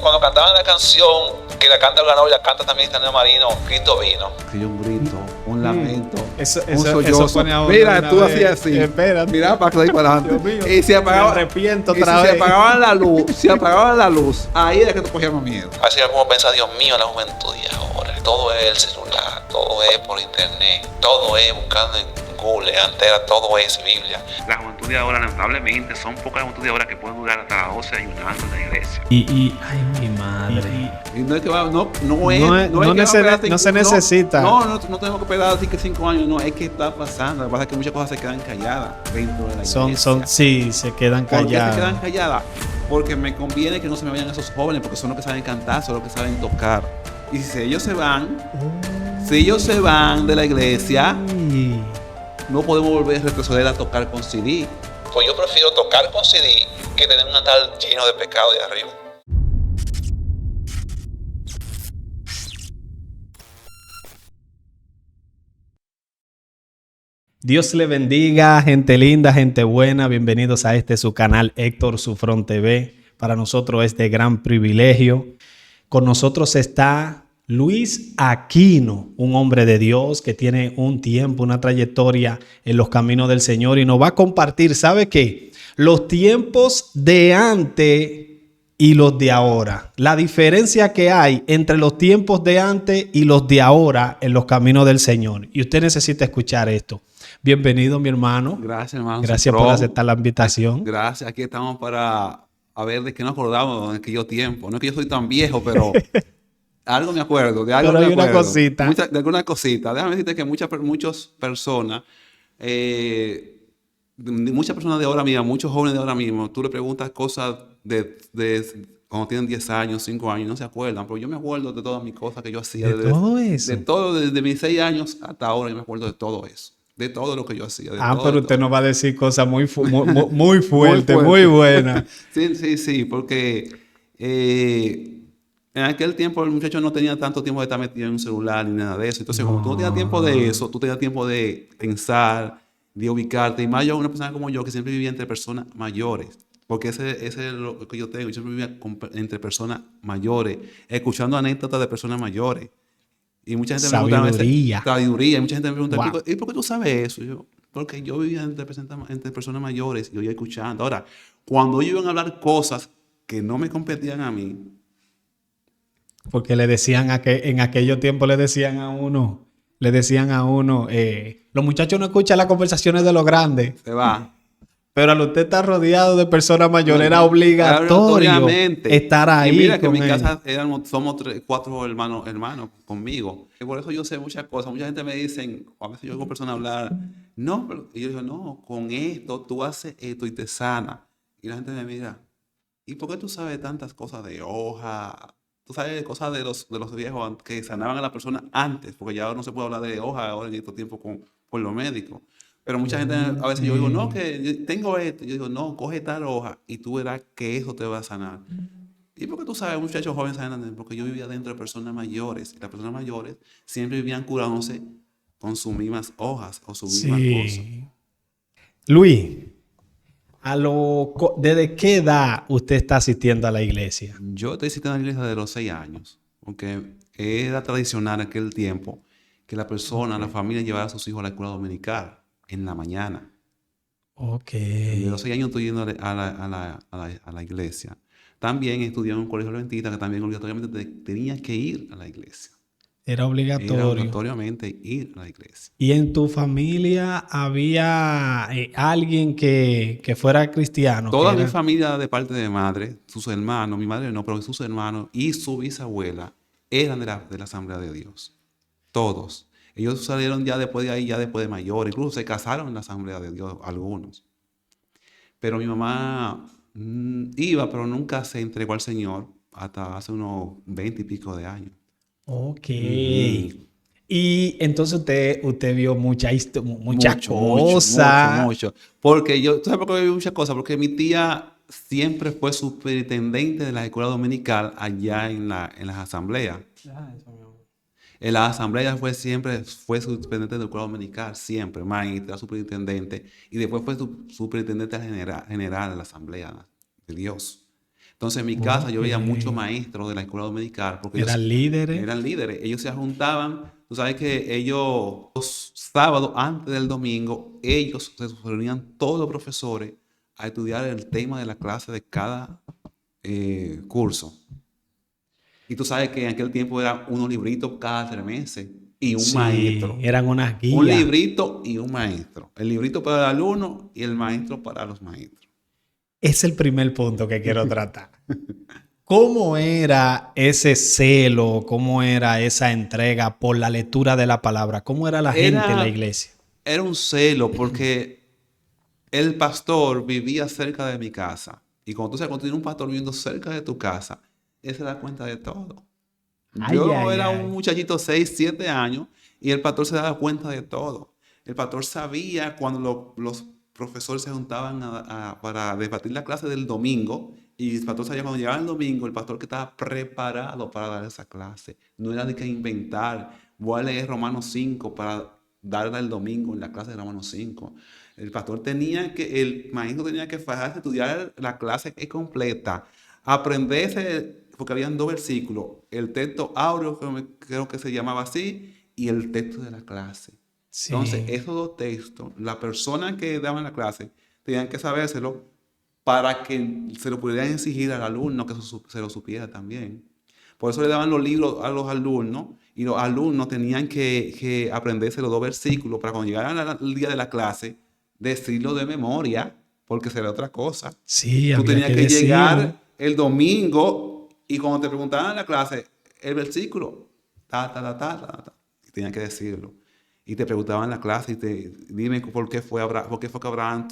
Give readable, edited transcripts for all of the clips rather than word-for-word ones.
Cuando cantaban la canción que la canta el ganador y la canta también Daniel Marino, Cristo vino. Y un grito, un lamento, un sollozo. pone a uno Mira, tú vez. hacías así. Espérate. Mira para que ahí para adelante. Dios mío, Y se apagaba, me arrepiento y otra si vez. se apagaba la luz, si apagaba la luz, ahí era que te cogíamos miedo. Así que como pensar, Dios mío, la juventud de ahora. Todo es el celular, todo es por internet, todo es buscando en Google, entera, todo es Biblia. La juventud de ahora, lamentablemente, son pocas juventud de ahora que pueden durar hasta las 12 ayunando en la iglesia. Ay, mi madre. Y no es que va, no se necesita. No tenemos que esperar así que 5 años, no, es que está pasando. Lo que pasa es que muchas cosas se quedan calladas dentro de la iglesia. Sí, se quedan ¿Por qué calladas. se quedan calladas? Porque me conviene que no se me vayan esos jóvenes, porque son los que saben cantar, son los que saben tocar. Y si ellos se van, de la iglesia, no podemos volver a retroceder a tocar con CD. Pues yo prefiero tocar con CD que tener un altar lleno de pecado de arriba. Dios le bendiga, gente linda, gente buena. Bienvenidos a su canal Héctor Sufrón TV. Para nosotros es de gran privilegio. Con nosotros está Luis Aquino, un hombre de Dios que tiene un tiempo, una trayectoria en los caminos del Señor y nos va a compartir, ¿sabe qué? Los tiempos de antes y los de ahora. La diferencia que hay entre los tiempos de antes y los de ahora en los caminos del Señor. Y usted necesita escuchar esto. Bienvenido, mi hermano. Gracias, hermano. Gracias por aceptar la invitación. Gracias. Aquí estamos para ver de qué nos acordamos en aquellos tiempos. No es que yo soy tan viejo, pero algo me acuerdo. De algo pero me hay acuerdo. una cosita. De alguna cosita. Déjame decirte que muchas personas, muchas personas de ahora mismo, muchos jóvenes de ahora mismo, tú le preguntas cosas de cuando tienen 10 años, 5 años, no se acuerdan. Pero yo me acuerdo de todas mis cosas que yo hacía. Todo eso. De todo, desde mis 6 años hasta ahora, yo me acuerdo de todo eso. De todo lo que yo hacía. Pero usted nos va a decir cosas muy fuertes, muy buenas. Sí, porque en aquel tiempo el muchacho no tenía tanto tiempo de estar metido en un celular ni nada de eso. Entonces, como tú no tenías tiempo de eso, tú tenías tiempo de pensar, de ubicarte. Y más yo, una persona como yo, que siempre vivía entre personas mayores. Porque ese es lo que yo tengo. Yo siempre vivía entre personas mayores, escuchando anécdotas de personas mayores. Y mucha gente me pregunta, sabiduría. Y mucha gente me pregunta, wow. ¿Y por qué tú sabes eso? Yo, porque yo vivía entre personas mayores y yo iba escuchando. Ahora, cuando ellos iban a hablar cosas que no me competían a mí. Porque le decían en aquellos tiempos le decían a uno, los muchachos no escuchan las conversaciones de los grandes. Se va. Pero al usted estar rodeado de personas mayores era obligatorio estar ahí. Y mira que en mi casa somos 4 hermanos conmigo. Y por eso yo sé muchas cosas. Mucha gente me dice, a veces yo oigo personas hablar, no, y yo digo, no, con esto tú haces esto y te sana. Y la gente me mira, ¿y por qué tú sabes tantas cosas de hoja? Tú sabes cosas de los viejos que sanaban a la persona antes, porque ya no se puede hablar de hoja ahora en estos tiempos por los médicos. Pero mucha gente, a veces yo digo, no, que yo tengo esto. Yo digo, no, coge tal hoja y tú verás que eso te va a sanar. ¿Y por qué tú sabes, muchachos jóvenes sanan? Porque yo vivía dentro de personas mayores. Y las personas mayores siempre vivían curándose con sus mismas hojas o sus mismas cosas. Luis, ¿desde qué edad usted está asistiendo a la iglesia? Yo estoy asistiendo a la iglesia desde los 6 años. Porque era tradicional en aquel tiempo que la familia llevara a sus hijos a la escuela dominical en la mañana. Ok. Desde los 6 años estoy yendo a la iglesia. También estudié en un colegio adventista que también obligatoriamente tenía que ir a la iglesia. Era obligatorio. Era obligatoriamente ir a la iglesia. ¿Y en tu familia había alguien que fuera cristiano? Toda mi familia de parte de madre, sus hermanos, mi madre no, pero sus hermanos y su bisabuela eran de la Asamblea de Dios. Todos. Ellos salieron ya después de ahí, ya después de mayores. Incluso se casaron en la Asamblea de Dios, algunos. Pero mi mamá iba, pero nunca se entregó al Señor hasta hace unos 20 y pico de años. Ok. Y entonces usted vio muchas cosas. Mucho. Porque ¿tú sabes por qué vi muchas cosas? Porque mi tía siempre fue superintendente de la escuela dominical allá en las asambleas. En la asamblea fue superintendente de la escuela dominical, siempre, maestra, superintendente, y después fue superintendente general de la asamblea de Dios. Entonces en mi casa yo veía Ok. muchos maestros de la escuela dominical porque ellos Eran líderes. eran líderes. Ellos se juntaban, tú sabes que ellos los sábados antes del domingo, ellos se reunían todos los profesores a estudiar el tema de la clase de cada curso. Y tú sabes que en aquel tiempo eran unos libritos cada 3 meses y un Sí, maestro. eran unas Un guías. librito y un maestro. El librito para el alumno y el maestro para los maestros. Es el primer punto que quiero tratar. ¿Cómo era ese celo? ¿Cómo era esa entrega por la lectura de la palabra? ¿Cómo era la gente en la Era, iglesia? era un celo porque el pastor vivía cerca de mi casa. Y cuando tú sabes, cuando tienes un pastor viviendo cerca de tu casa, él se da cuenta de todo. Ay, Yo ay, era un ay. muchachito 6 7 años y el pastor se daba cuenta de todo. El pastor sabía cuando los profesores se juntaban para debatir la clase del domingo y el pastor sabía cuando llegaba el domingo, el pastor que estaba preparado para dar esa clase. No era de que inventar, voy a leer Romanos 5 para darla el domingo en la clase de Romanos 5. El maestro tenía que fajarse, estudiar la clase completa, aprenderse, porque habían 2 versículos, el texto áureo, creo que se llamaba así, y el texto de la clase. Entonces, Sí. esos 2 textos, la persona que daba la clase, tenían que sabérselo para que se lo pudieran exigir al alumno que se lo supiera también. Por eso le daban los libros a los alumnos y los alumnos tenían que aprenderse los 2 versículos para cuando llegaran el día de la clase, decirlo de memoria, porque será otra cosa. Sí, Tú había tenías que que decirlo. llegar el domingo y cuando te preguntaban en la clase el versículo, y tenías que decirlo. Y te preguntaban en la clase y dime por qué fue que Abraham,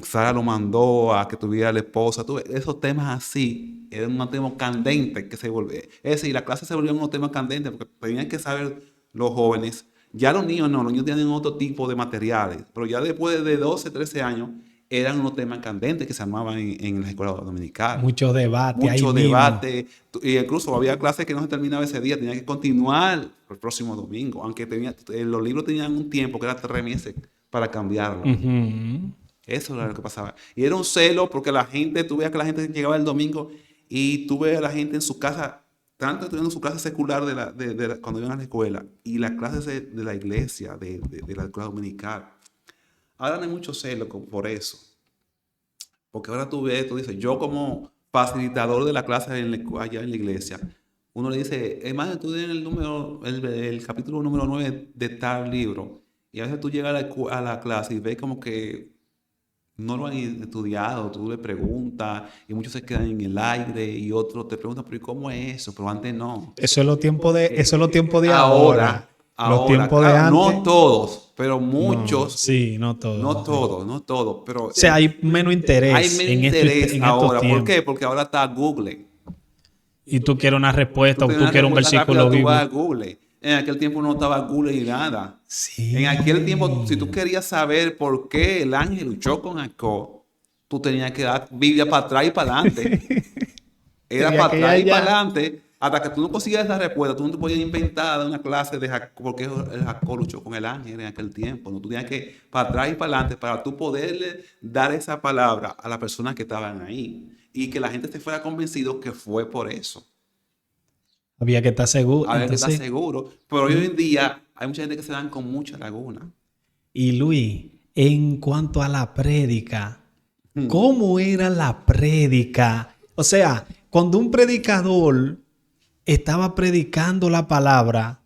Sara lo mandó a que tuviera la esposa. Esos temas así eran un tema candente que se volvía. Es decir, la clase se volvió un tema candente porque tenían que saber los jóvenes. Ya los niños no, los niños tienen otro tipo de materiales, pero ya después de 12 13 años eran unos temas candentes que se armaban en la escuela dominical. Mucho debate ahí Mucho mismo. debate, y incluso había clases que no se terminaba ese día, tenía que continuar el próximo domingo, aunque los libros tenían un tiempo que era 3 meses para cambiarlo. Ujú. Eso era lo que pasaba. Y era un celo porque la gente, tú veías que la gente llegaba el domingo y tú veías a la gente en su casa, tanto estudiando su clase secular cuando iban a la escuela y las clases de la iglesia, de la escuela dominical. Ahora no hay mucho celo por eso. Porque ahora tú dices, yo como facilitador de la clase allá en la iglesia, uno le dice, hermano, estudia el capítulo número 9 de tal libro. Y a veces tú llegas a la clase y ves como que no lo han estudiado, tú le preguntas y muchos se quedan en el aire y otros te preguntan, pero ¿y cómo es eso? Pero antes no. Eso es lo tiempo de Ahora, ahora. Los tiempos de claro, antes, no todos, pero no, muchos, sí, no todo. Sí. O no todos, pero sea, hay menos hay interés menos en interés en estos ahora. ¿Por tiempos. qué? Porque ahora está Google. Y tú quieres una Tú respuesta o tienes tú una quieres un respuesta rápida, versículo tú vas a bíblico. Google. En aquel tiempo no estaba Google y nada. En aquel tiempo, si tú Sí. querías saber por qué el ángel luchó con Jacob, tú tenías que dar Biblia para atrás y para adelante. Era Tenía para que ir atrás y para allá. adelante. Hasta que tú no consiguieras esa respuesta, tú no te podías inventar de una clase de Jacob, porque el Jacob luchó con el ángel en aquel tiempo. ¿No? Tú tenías que para atrás y para adelante para tú poderle dar esa palabra a las personas que estaban ahí. Y que la gente se fuera convencido que fue por eso. Había que estar seguro. Había que estar Entonces, seguro. Pero hoy en día hay mucha gente que se dan con mucha laguna. y Luis, en cuanto a la prédica, Hmm. ¿cómo era la prédica? O sea, cuando un predicador estaba predicando la palabra,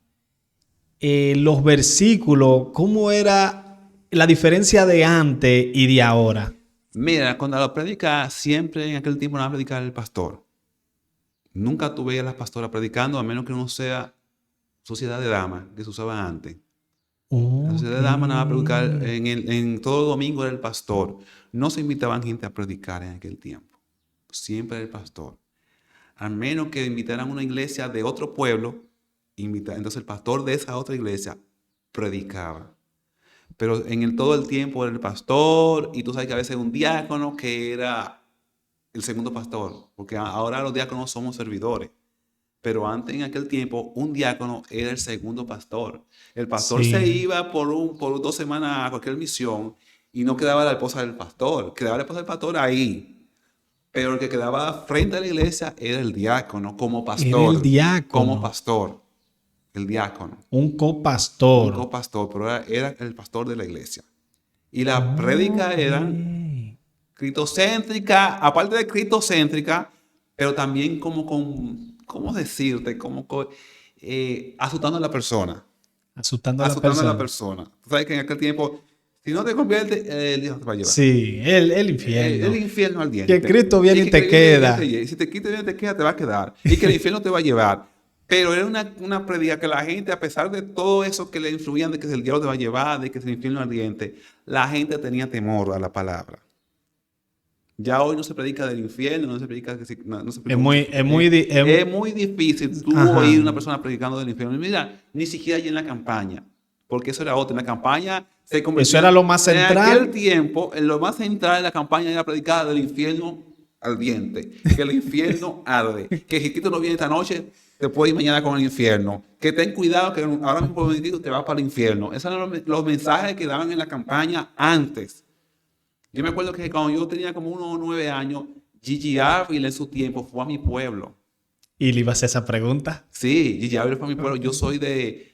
los versículos, ¿cómo era la diferencia de antes y de ahora? Mira, cuando la predica, siempre en aquel tiempo no va a predicar el pastor. Nunca tú veías a las pastoras predicando, a menos que no sea sociedad de damas, que se usaba antes. La sociedad Ok. de damas no va a predicar, en todo domingo era el pastor. No se invitaban gente a predicar en aquel tiempo. Siempre era el pastor. A menos que invitaran a una iglesia de otro pueblo, entonces el pastor de esa otra iglesia predicaba. Pero todo el tiempo era el pastor, y tú sabes que a veces un diácono que era el segundo pastor, porque ahora los diáconos somos servidores. Pero antes, en aquel tiempo, un diácono era el segundo pastor. El pastor se Sí. iba por 2 semanas a cualquier misión y no quedaba la esposa del pastor, quedaba la esposa del pastor ahí. Pero el que quedaba frente a la iglesia era el diácono, como pastor. Era el diácono. Como pastor, el diácono. Un Un copastor. copastor, pero era el pastor de la iglesia. Y la prédica era Ok. cristocéntrica, aparte de cristocéntrica, pero también como con, ¿cómo decirte? Como asustando a la persona. Asustando a la Asustando a la persona. persona. Tú sabes que en aquel tiempo, si no te conviertes, el Dios te va a llevar. Sí, el infierno. El infierno al diente. Que Cristo viene y te Cristo queda. viene y te lleva. Y si te quita y te queda, te va a quedar. Y que el infierno te va a llevar. Pero era una predica que la gente, a pesar de todo eso que le influían, de que el diablo te va a llevar, de que es el infierno ardiente, la gente tenía temor a la palabra. Ya hoy no se predica del infierno, no se predica que no se predica es muy difícil tú Ajá. oír una persona predicando del infierno. Mira, ni siquiera allí en la campaña, porque eso era otra. En la campaña se convirtió. Eso era lo más central. En aquel tiempo, en lo más central de la campaña era predicar del infierno ardiente, que el infierno arde, que si Cristo no viene esta noche, te puede ir mañana con el infierno, que ten cuidado que ahora mismo por venir te vas para el infierno. Esos eran los mensajes que daban en la campaña antes. Yo me acuerdo que cuando yo tenía como unos 9 años, Gigi Ávila en su tiempo fue a mi pueblo. ¿Y le ibas a hacer esa pregunta? Sí, Gigi Ávila fue a mi pueblo. Yo soy de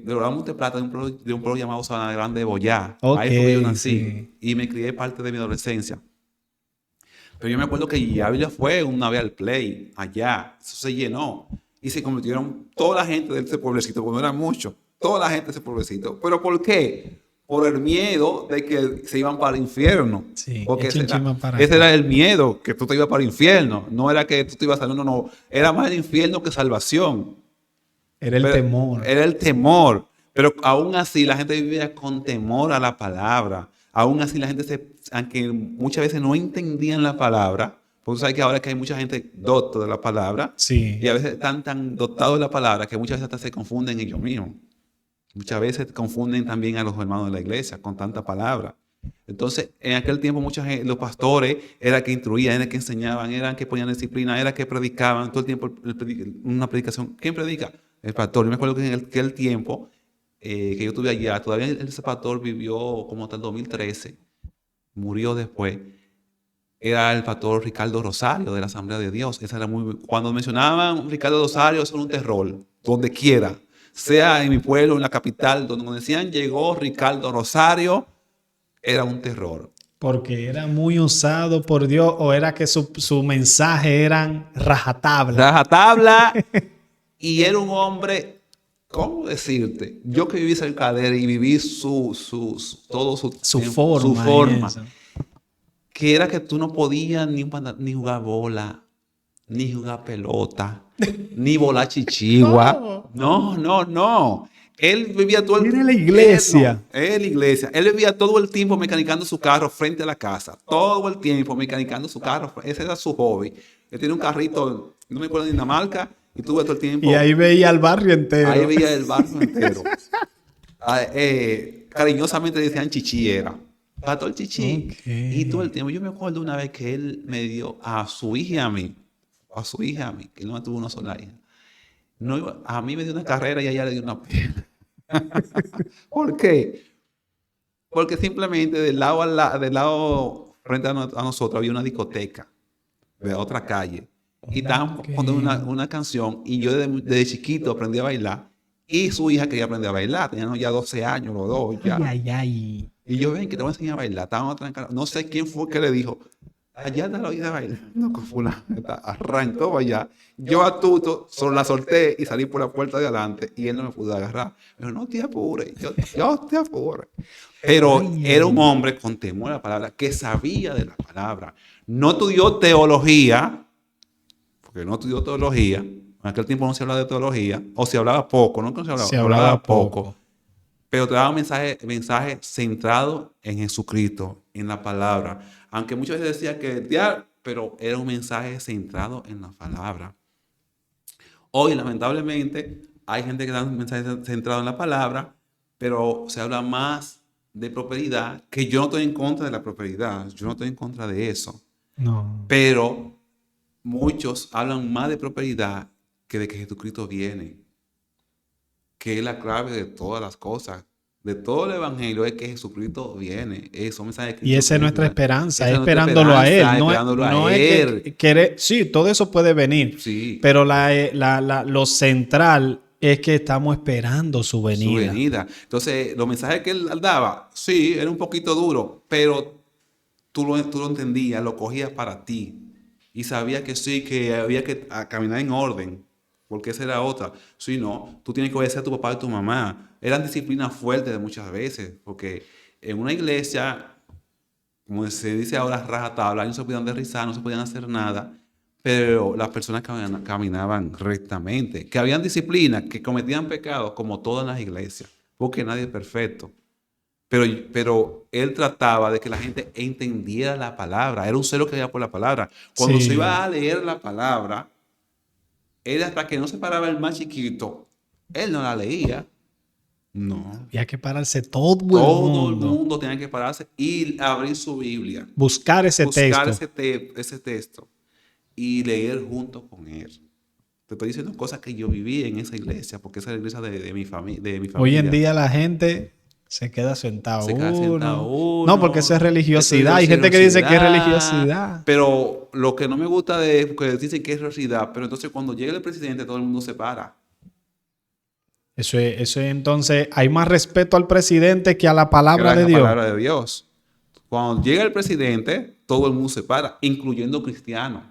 Dorado Monteplata, de un pueblo llamado Sabana Grande de Boyá. Ok, Ahí fue que yo nací sí. y me crié parte de mi adolescencia. Pero yo me acuerdo que Gigi Ávila fue una vez al Play, allá. Eso se llenó. Y se convirtieron toda la gente de ese pueblecito, porque no era mucho. Toda la gente de ese pueblecito. ¿Pero por qué? Por el miedo de que se iban para el infierno. Sí, Porque ese para era el miedo, que tú te ibas para el infierno. No era que tú te ibas a salir, no. Era más el infierno que salvación. Era el temor. Era el temor. Pero aún así la gente vivía con temor a la palabra. Aún así la gente, aunque muchas veces no entendían la palabra, porque tú sabes que ahora que hay mucha gente docta de la palabra, Sí. y a veces están tan dotados de la palabra que muchas veces hasta se confunden ellos mismos. Muchas veces confunden también a los hermanos de la iglesia con tanta palabra. Entonces, en aquel tiempo, los pastores eran que instruían, eran que enseñaban, eran que ponían disciplina, eran que predicaban todo el tiempo una predicación. ¿Quién predica? El pastor. Yo me acuerdo que en aquel tiempo que yo estuve allá, todavía ese pastor vivió como hasta el 2013, murió después. Era el pastor Ricardo Rosario de la Asamblea de Dios. Esa era cuando mencionaban Ricardo Rosario, eso era un terror, donde quiera. Sea en mi pueblo, en la capital, donde decían llegó Ricardo Rosario, era un terror. Porque era muy usado por Dios o era que su mensaje eran rajatabla. Rajatabla. Y era un hombre, ¿cómo decirte? Yo que viví cerca de él y viví su forma. Que era que tú no podías ni jugar bola, ni jugar pelota, ni volar chichigua. No. Él vivía todo el tiempo. Era la iglesia. Él iglesia. Él vivía todo el tiempo mecanicando su carro frente a la casa. Todo el tiempo mecanicando su carro. Ese era su hobby. Él tiene un carrito, no me acuerdo ni la marca, y tú ves todo el tiempo. Y ahí veía el barrio entero. Ahí veía el barrio entero. Cariñosamente decían chichiera. Pastor Chichi. Okay. Y todo el tiempo. Yo me acuerdo una vez que él me dio a su hija y a mí, que él no tuvo una sola hija. No, a mí me dio una carrera y a ella le dio una pena. ¿Por qué? Porque simplemente del lado frente a nosotros había una discoteca de otra calle. Y estaban poniendo una canción y yo desde chiquito aprendí a bailar. Y su hija quería aprender a bailar. Tenían ya 12 años los dos. Ya. Ay. Y yo, ven, que te voy a enseñar a bailar. Estaban trancados. No sé quién fue que le dijo, allá te la oí de bailar. No, con fulano. Arrancó para allá. Yo a Tuto la solté y salí por la puerta de adelante y él no me pudo agarrar. Me dijo, no te apures. Yo te apures. Pero era un hombre con temor a la palabra, que sabía de la palabra. No estudió teología, porque no estudió teología. En aquel tiempo no se hablaba de teología, o se hablaba poco, no se hablaba poco. Pero te daba un mensaje centrado en Jesucristo, en la palabra. Aunque muchas veces decía que pero era un mensaje centrado en la palabra. Hoy, lamentablemente, hay gente que da un mensaje centrado en la palabra, pero se habla más de prosperidad, que yo no estoy en contra de la prosperidad, yo no estoy en contra de eso. No. Pero muchos hablan más de prosperidad que de que Jesucristo viene, que es la clave de todas las cosas, de todo el evangelio es que Jesucristo viene. Eso, mensaje de Cristo Y esa es nuestra viene. esperanza, Esa es es nuestra esperándolo a Él. esperanza, No es, esperándolo a no es Él. que sí, todo eso puede venir, Sí. pero lo central es que estamos esperando su Su venida. venida. Entonces, los mensajes que él daba, sí, era un poquito duro, pero tú lo entendías, lo cogías para ti. Y sabías que sí, que había que caminar en orden, porque esa era otra. Sí, no, tú tienes que obedecer a tu papá y a tu mamá. Eran disciplinas fuertes de muchas veces, porque en una iglesia, como se dice ahora, rajatabla, no se podían derrizar, no se podían hacer nada, pero las personas caminaban rectamente, que habían disciplinas, que cometían pecados, como todas las iglesias, porque nadie es perfecto. Pero él trataba de que la gente entendiera la palabra. Era un celo que había por la palabra. Cuando se Sí. iba a leer la palabra, él hasta que no se paraba el más chiquito, él no la leía. No. Había que pararse todo el Todo el mundo, mundo tenía que pararse y abrir su Biblia. buscar ese Buscar texto. ese texto y leer junto con él. Te estoy diciendo cosas que yo viví en esa iglesia, porque esa es la iglesia de mi familia. Hoy en día la gente se queda sentado Se queda sentado uno. No, porque eso es religiosidad. Eso Hay es gente que dice que es religiosidad. Pero lo que no me gusta de que dicen que es religiosidad, pero entonces cuando llega el presidente todo el mundo se para. Eso es entonces, hay más respeto al presidente que a la palabra de La Dios. palabra de Dios. Cuando llega el presidente, todo el mundo se para, incluyendo cristianos.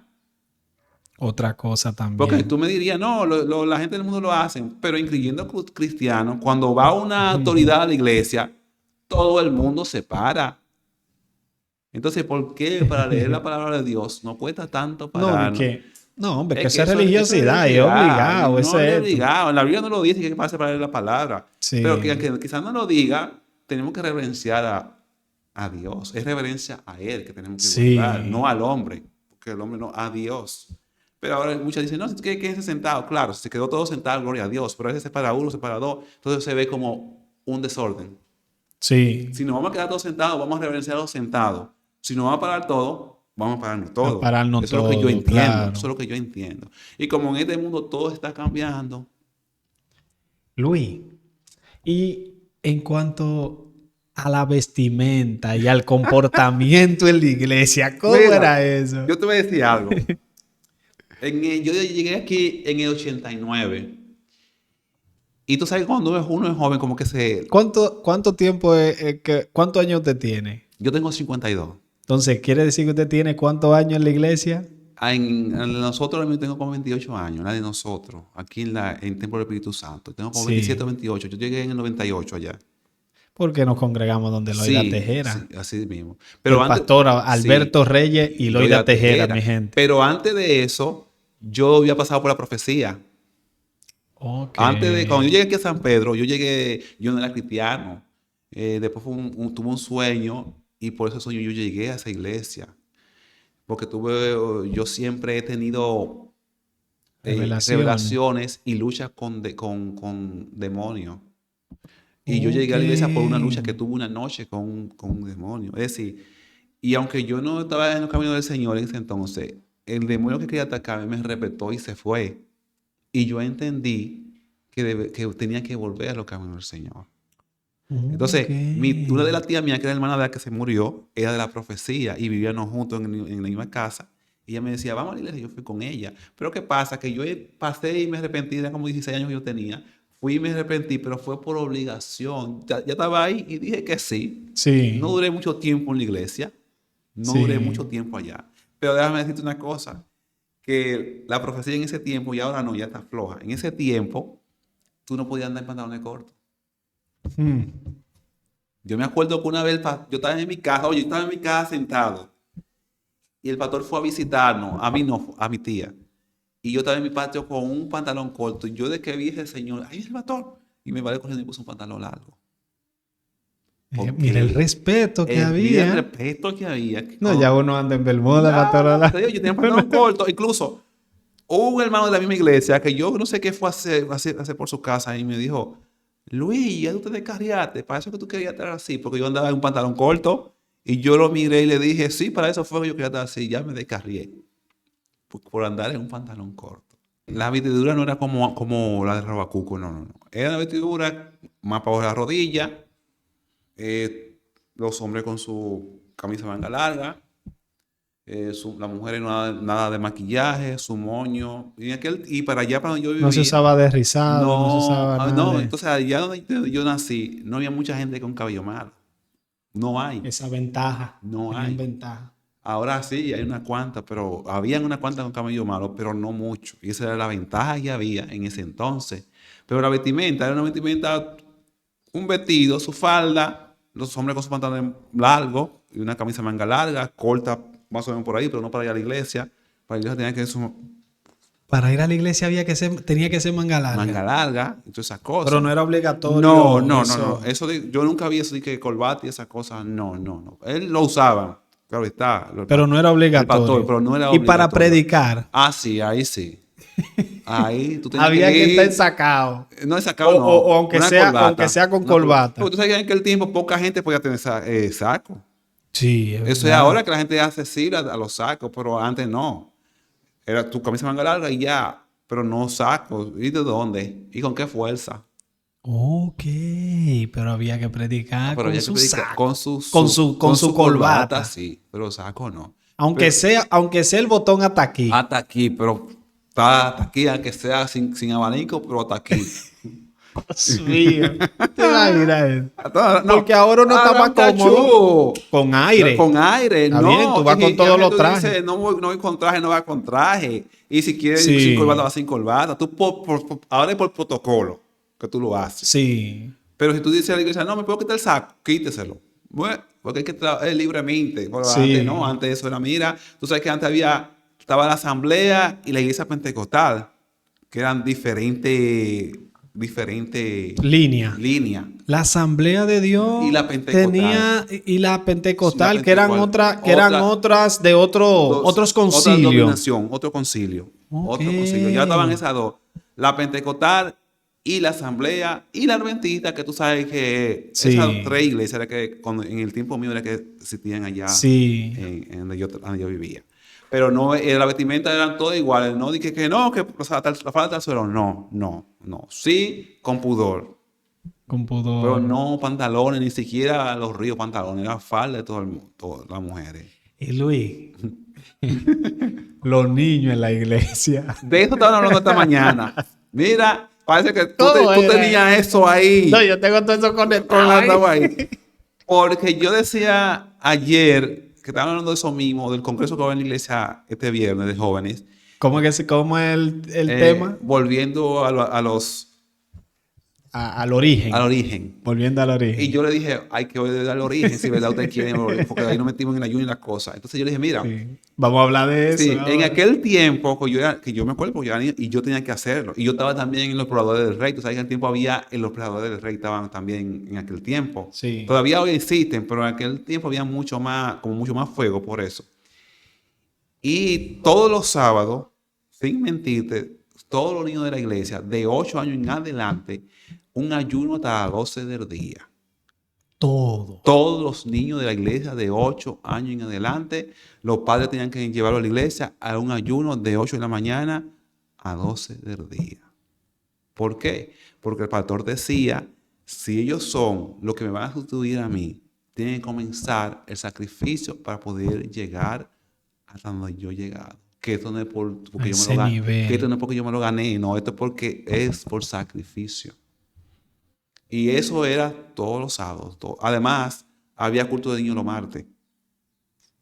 Otra cosa también. Porque tú me dirías, no, la gente del mundo lo hacen, pero incluyendo cristianos, cuando va una autoridad a la iglesia, todo el mundo se para. Entonces, ¿por qué para leer la palabra de Dios no cuesta tanto parar? No, hombre, Es que eso es eso religiosidad, es obligado. No Eso es es obligado. En la Biblia no lo dice que hay que pararse para leer la palabra. Sí. Pero que quizás no lo diga, tenemos que reverenciar a Dios. Es reverencia a Él que tenemos que Sí. guardar, no al hombre. Porque el hombre no, a Dios. Pero ahora muchos dicen, no, quédese sentado. Claro, se quedó todo sentado, gloria a Dios. Pero a veces se para uno, se para dos. Entonces se ve como un desorden. Sí. Si nos vamos a quedar todos sentados, vamos a reverenciarlos sentados. Si nos vamos a parar todos, vamos a pararnos todos. A pararnos Eso es lo que yo todos, entiendo. claro. Eso es lo que yo entiendo. Y como en este mundo todo está cambiando. Luis, y en cuando a la vestimenta y al comportamiento en la iglesia, ¿cómo Mira, era eso? Yo te voy a decir algo. Yo llegué aquí en el 89. Y tú sabes, cuando uno es joven, como que ¿Cuánto tiempo cuántos años usted tiene? Yo tengo 52. Entonces, ¿quiere decir que usted tiene cuántos años en la iglesia? En nosotros yo tengo como 28 años, la de nosotros, aquí en Templo del Espíritu Santo. Tengo como Sí. 27 o 28. Yo llegué en el 98 allá. Porque nos congregamos donde Loida Sí, Tejera. sí, así mismo. El pastor Alberto sí, Reyes y Loida Tejera, mi gente. Pero antes de eso, yo había pasado por la profecía. Ok. Cuando yo llegué aquí a San Pedro, yo no era cristiano. Después tuve un sueño y por ese sueño yo llegué a esa iglesia. Porque yo siempre he tenido revelaciones y luchas con demonios. Y yo llegué a la iglesia por una lucha que tuve una noche con un demonio. Es decir, y aunque yo no estaba en el camino del Señor en ese entonces, el demonio que quería atacarme me respetó y se fue. Y yo entendí que tenía que volver a los caminos del Señor. Entonces, una de las tías mías, que era hermana de la que se murió, era de la profecía y vivíamos juntos en la misma casa. Y ella me decía, vamos a la iglesia, y yo fui con ella. Pero ¿qué pasa? Que yo pasé y me arrepentí, era como 16 años que yo tenía. Fui y me arrepentí, pero fue por obligación. Ya estaba ahí y dije que sí. Sí. No duré mucho tiempo en la iglesia. No duré mucho tiempo allá. Pero déjame decirte una cosa, que la profecía en ese tiempo, y ahora no, ya está floja. En ese tiempo, tú no podías andar en pantalones cortos. Yo me acuerdo que una vez yo estaba en mi casa, sentado. Y el pastor fue a visitarnos, a mí no, a mi tía. Y yo estaba en mi patio con un pantalón corto. Y yo de que vi ese señor, ahí es el pastor. Y me paré corriendo y puse un pantalón largo. Mira el respeto que había. Mira el respeto que había. No, ya uno anda en bermuda, pastor. Yo tenía un pantalón corto. Incluso, hubo un hermano de la misma iglesia que yo no sé qué fue a hacer por su casa y me dijo, Luis, ya tú te descarriaste, para eso que tú querías estar así, porque yo andaba en un pantalón corto y yo lo miré y le dije, sí, para eso fue que yo quería estar así, ya me descarrié por andar en un pantalón corto. La vestidura no era como la de Robacuco, no. Era una vestidura más para la rodilla, Los hombres con su camisa manga larga, las mujeres nada de maquillaje, su moño. Y para allá, para donde yo vivía, No se usaba de rizado, no se no, usaba nada no, de entonces allá donde yo nací, no había mucha gente con cabello malo. No hay. esa ventaja. No Tenían hay. ventaja. Ahora sí, hay unas cuantas, pero habían unas cuantas con cabello malo, pero no mucho. Y esa era la ventaja que había en ese entonces. Pero la vestimenta era una vestimenta, un vestido, su falda, los hombres con su pantalón largo y una camisa manga larga, corta más o menos por ahí, pero no para ir a la iglesia. Para la iglesia tenía que ser su Para ir a la iglesia tenía que ser manga larga. manga larga y todas esas cosas. Pero no era obligatorio. No. eso. Eso yo nunca vi eso de que corbata y esas cosas. No. Él lo usaba. Claro está. Pero no era obligatorio. pastor, pero no era Y para obligatorio. predicar, Ah, sí, ahí sí. Ahí tú tenías había que ir. estar sacado. No es sacado, no. O aunque Una sea, corbata. aunque sea con Una corbata. Porque tú sabes que en aquel tiempo poca gente podía tener saco. Sí, Eso es verdad. ahora que la gente hace sí a los sacos, pero antes no. Era tu camisa manga larga y ya, pero no sacos. ¿Y de dónde? ¿Y con qué fuerza? Ok, pero había que predicar Pero con había que su predicar saco. con su corbata. sí, pero saco no. Aunque sea el botón hasta aquí. Hasta aquí, pero está hasta aquí, aunque sea sin abanico, pero hasta aquí. Dios mío. ¿Te imaginas eso? No, Porque ahora uno está más cómodo con aire. Con aire, Está no. bien, tú vas Y con todos ya los tú trajes. dices, no voy con traje, no va con traje. Y si quieres Sí. ir sin corbata, va sin corbata. Tú ahora es por protocolo que tú lo haces. Sí. Pero si tú dices a la iglesia, no, me puedo quitar el saco, quíteselo. Bueno, porque hay que trabajar libremente. Pero Sí. antes no, antes eso era, mira, tú sabes que antes estaba la asamblea y la iglesia pentecostal, que eran diferentes Línea. líneas. La Asamblea de Dios Y la Pentecostal. tenía y la Pentecostal, La que eran otras de otros concilios. Otro concilio. Ok. Otro concilio. Ya estaban esas dos. La Pentecostal y la Asamblea y la Adventista, que tú sabes que Sí. esas tres iglesias era que en el tiempo mío era que existían allá Sí. en donde yo vivía. Pero no, la vestimenta eran todas iguales. No dije que no, que la falda del suelo. No. Sí, con pudor. Con pudor. Pero no pantalones, ni siquiera los ríos pantalones. Era falda de todo el mundo, todas las mujeres. Y Luis, los niños en la iglesia. De eso estaban hablando esta mañana. Mira, parece que tú ¿Cómo era? tenías eso ahí. No, yo tengo todo eso conectado ahí. Porque yo decía ayer que estaban hablando de eso mismo, del congreso que va a haber en la iglesia este viernes de jóvenes. ¿Cómo es el tema? Volviendo Al origen. al origen. Volviendo al origen. Y yo le dije, hay que volver al origen, si verdad usted quiere, porque ahí nos metimos en el ayuno y las cosas. Entonces yo le dije, mira, Sí. Vamos a hablar de eso. sí, ahora. en aquel tiempo que yo me acuerdo, porque y yo tenía que hacerlo. Y yo estaba también en los probadores del rey. Tú sabes que en el tiempo en los probadores del rey estaban también en aquel tiempo. Sí. Todavía hoy existen, pero en aquel tiempo había mucho más fuego por eso. Y todos los sábados, sin mentirte, todos los niños de la iglesia, de 8 años en adelante, un ayuno hasta las 12 del día. Todo. Todos los niños de la iglesia de 8 años en adelante, los padres tenían que llevarlo a la iglesia a un ayuno de 8 de la mañana a 12 del día. ¿Por qué? Porque el pastor decía, si ellos son los que me van a sustituir a mí, tienen que comenzar el sacrificio para poder llegar hasta donde yo he llegado. Que esto no es porque yo me Ese lo gané. nivel. Que esto no es porque yo me lo gané, no, esto es por sacrificio. Y eso era todos los sábados. Además, había culto de niños los martes.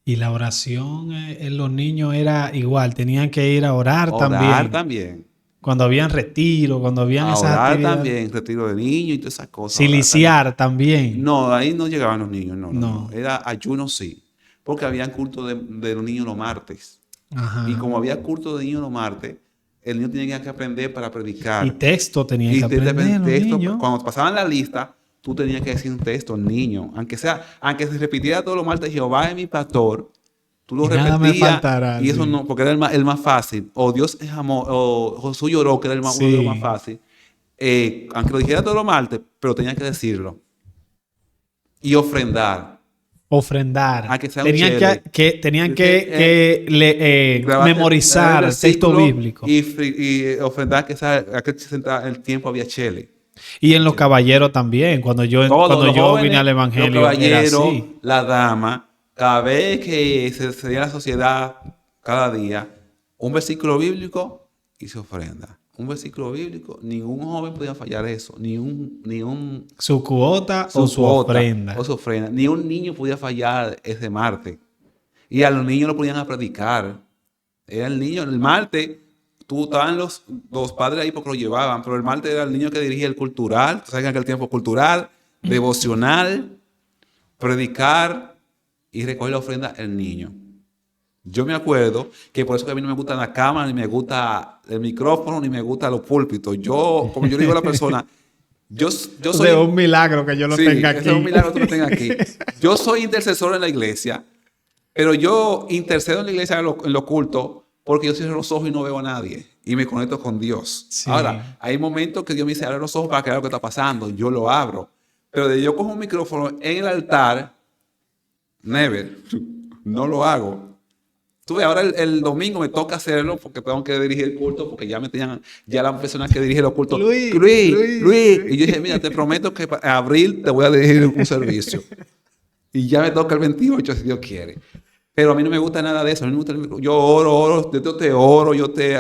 Y la oración en los niños era igual. Tenían que ir a orar también. También. Cuando habían retiro, cuando habían A esas orar actividades. también, retiro de niños y todas esas cosas. Siliciar también. No, ahí no llegaban los niños, No. no. Era ayuno sí. Porque había culto de los niños los martes. Ajá. Y como había culto de niños los martes, el niño tenía que aprender para predicar. Y texto tenían que aprender los texto, niños. cuando pasaban la lista, tú tenías que decir un texto al niño. Aunque se repitiera todos los martes, Jehová es mi pastor, tú lo Y nada me repetías. faltará, Y eso sí. no, porque era el más fácil. O Dios es amor, o Josué lloró, que era uno de los más fácil. Aunque lo dijera todos los martes, pero tenía que decirlo. Y ofrendar. Ofrendar. A que sea un Tenían chévere. tenían que memorizar grabar el texto versículo bíblico. Y ofrendar que el tiempo había chele. Y en los caballeros también, cuando yo Todos los jóvenes, vine al Evangelio, los era caballeros, así. la dama, cada vez que se diera la sociedad, cada día, un versículo bíblico y se ofrenda. Un versículo bíblico, ningún joven podía fallar eso, ni un Su cuota o su cuota ofrenda. o su ofrenda, ni un niño podía fallar ese martes. Y a los niños lo ponían a predicar. Era el niño, el martes, estaban los padres ahí porque lo llevaban, pero el martes era el niño que dirigía el cultural, o sea, en aquel tiempo cultural, devocional, predicar y recoger la ofrenda el niño. Yo me acuerdo que por eso que a mí no me gusta la cámara, ni me gusta el micrófono, ni me gustan los púlpitos. Yo, como yo digo a la persona, yo soy... Es un milagro que yo lo tenga aquí. Es un milagro que tú lo tengas aquí. Yo soy intercesor en la iglesia, pero yo intercedo en la iglesia en los cultos porque yo cierro los ojos y no veo a nadie y me conecto con Dios. Sí. Ahora, hay momentos que Dios me dice, abre los ojos para que vea lo que está pasando. Yo lo abro. Pero de yo cojo un micrófono en el altar, never, no lo hago. Tú ves, ahora el domingo me toca hacerlo porque tengo que dirigir el culto, porque ya me tenían, ya las personas que dirigen los cultos. Luis. Y yo dije, mira, te prometo que en abril te voy a dirigir un servicio. Y ya me toca el 28, si Dios quiere. Pero a mí no me gusta nada de eso. A mí me gusta yo oro, yo te oro,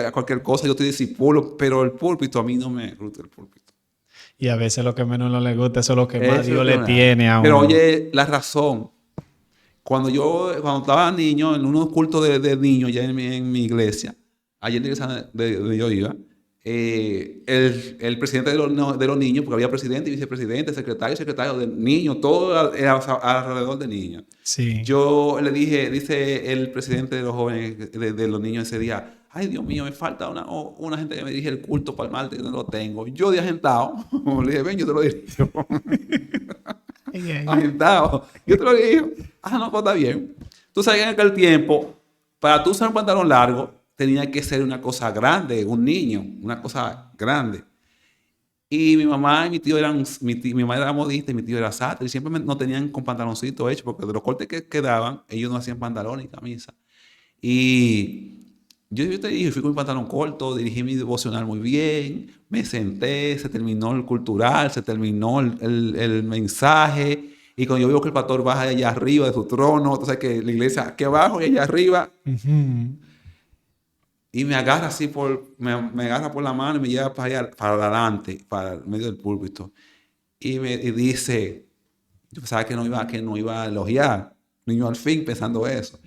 a cualquier cosa, yo te disipulo, pero el púlpito a mí no me gusta el púlpito. Y a veces lo que menos no le gusta, eso es lo que más Eso Dios es le verdad. tiene a uno. Pero oye, la razón. Cuando estaba niño, en unos cultos de niños ya en mi iglesia, allá en la iglesia de yo iba, el presidente de los niños, porque había presidente y vicepresidente, secretario de niños, todo era alrededor de niños. Sí. Yo le dije, dice el presidente de los jóvenes, de los niños ese día, ay Dios mío, me falta una gente que me dirige el culto para el martes, no lo tengo. Yo de agentado, le dije, ven, yo te lo dirijo. Agentado, yo te lo dirijo. Ah, no, pues está bien. Tú sabes que en aquel tiempo, para tú usar un pantalón largo, tenía que ser una cosa grande, un niño, una cosa grande. Y mi mamá y mi tío mi mamá era modista y mi tío era sastre y siempre no tenían con pantaloncito hecho porque de los cortes que quedaban, ellos no hacían pantalón ni camisa. Y yo te dije, fui con mi pantalón corto, dirigí mi devocional muy bien, me senté, se terminó el cultural, se terminó el mensaje. Y cuando yo veo que el pastor baja de allá arriba de su trono, entonces que la iglesia aquí abajo y allá arriba, y me agarra así me agarra por la mano y me lleva para allá, para adelante, para el medio del púlpito. Y dice, yo pensaba que no iba a elogiar, niño al fin pensando eso.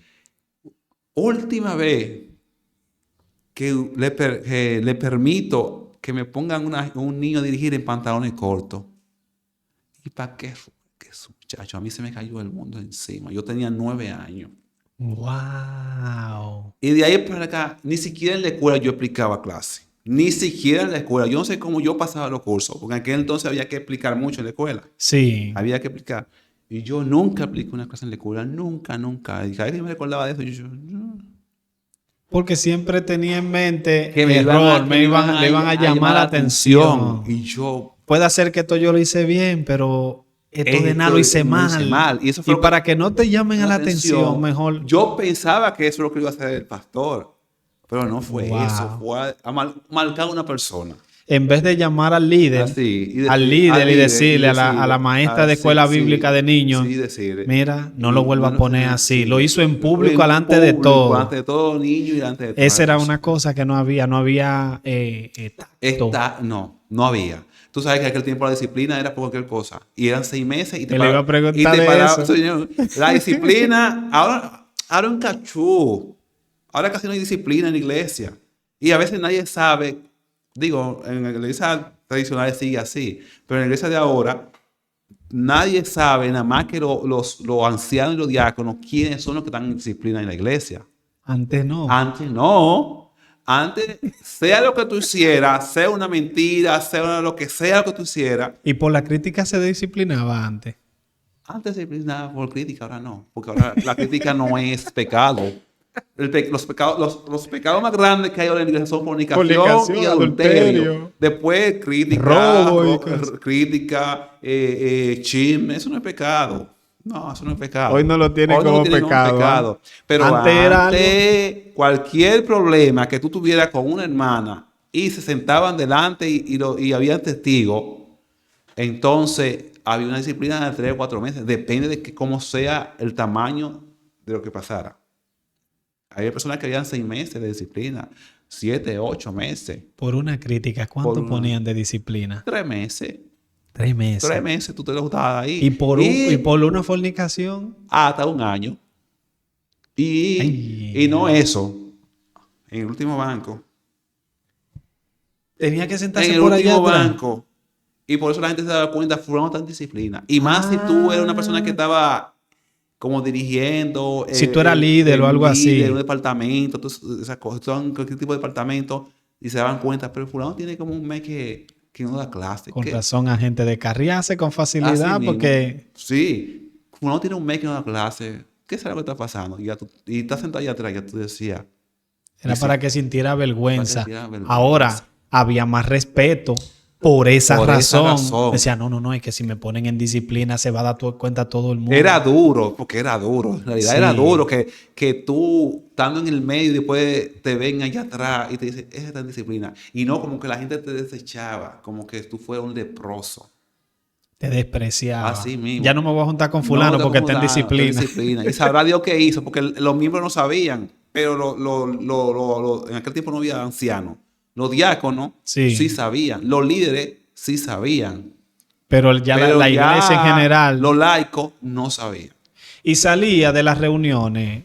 Última vez que le permito que me pongan un niño a dirigir en pantalones cortos. ¿Y para qué? Muchacho, a mí se me cayó el mundo encima. Yo tenía 9 años. Wow. Y de ahí para acá, ni siquiera en la escuela yo explicaba clase. Ni siquiera en la escuela. Yo no sé cómo yo pasaba los cursos, porque en aquel entonces había que explicar mucho en la escuela. Sí. Había que explicar. Y yo nunca apliqué una clase en la escuela. Nunca. Y cada vez que me recordaba de eso, yo Porque siempre tenía en mente que le iban a llamar la atención. Y yo... Puede ser que esto yo lo hice bien, pero esto de nada lo hice mal. Y, eso fue para que no te llamen a la atención, mejor... Yo pensaba que eso es lo que iba a hacer el pastor. Pero no fue eso. Fue a marcar a una persona. En vez de llamar al líder, al líder y decirle a la maestra de escuela bíblica de niños, mira, no lo vuelva a poner así. Lo hizo en público, delante de todo. Delante de todo niño y delante de todo. Esa era una cosa que no había no había. Tú sabes que en aquel tiempo la disciplina era por cualquier cosa. Y eran 6 meses y te iba a preguntar de eso. Señor, la disciplina, ahora un cachú. Ahora casi no hay disciplina en la iglesia. Y a veces nadie sabe. Digo, en la iglesia tradicional sigue así. Pero en la iglesia de ahora, nadie sabe, nada más que los ancianos y los diáconos, quiénes son los que están en disciplina en la iglesia. Antes no. Antes no. Antes, sea lo que tú hicieras, sea una mentira, sea lo que sea lo que tú hicieras. Y por la crítica se disciplinaba antes. Antes se disciplinaba por crítica, ahora no. Porque ahora la crítica no es pecado. Los pecados más grandes que hay ahora en la iglesia son fornicación y adulterio. Después crítica, robo, crítica, chisme. Eso no es pecado. No, eso no es pecado. Hoy no lo tiene como pecado. Pero antes cualquier problema que tú tuvieras con una hermana y se sentaban delante y había testigos, Entonces, había una disciplina de 3 o 4 meses. Depende de cómo sea el tamaño de lo que pasara. Había personas que habían 6 meses de disciplina, 7, 8 meses. Por una crítica, ¿cuánto ponían de disciplina? 3 meses. 3 meses. 3 meses tú te lo estabas ahí. Y por una fornicación. Hasta 1 año. Y no eso. En el último banco. Tenía que sentarse En el por allá último atrás. banco. Y por eso la gente se daba cuenta, fulano está en disciplina. Y más si tú eras una persona que estaba como dirigiendo. Si tú eras líder o algo así. De un departamento, esas cosas. Son cualquier tipo de departamento. Y se daban cuenta, pero fulano tiene como un mes que no da clase. Con razón a gente descarriarse con facilidad Así porque... mismo. Sí. Fulano tiene un mes que no da clase. ¿Qué será lo que está pasando? Y estás sentado allá atrás, ya tú decías. Era para que sintiera vergüenza. Para que sintiera vergüenza. Ahora había más respeto por esa razón. Decía, no, es que si me ponen en disciplina se va a dar cuenta todo el mundo. Era duro, porque era duro. En realidad era duro que tú, estando en el medio, y después te ven allá atrás y te dicen, esa está en disciplina. Y no, como que la gente te desechaba, como que tú fueras un leproso. Te despreciaba. Así mismo. Ya no me voy a juntar con fulano porque está en disciplina. Y sabrá Dios qué hizo, porque los miembros no sabían, pero en aquel tiempo no había ancianos. Los diáconos sí sabían, los líderes sí sabían. Pero ya la iglesia en general. Los laicos no sabían. Y salía de las reuniones.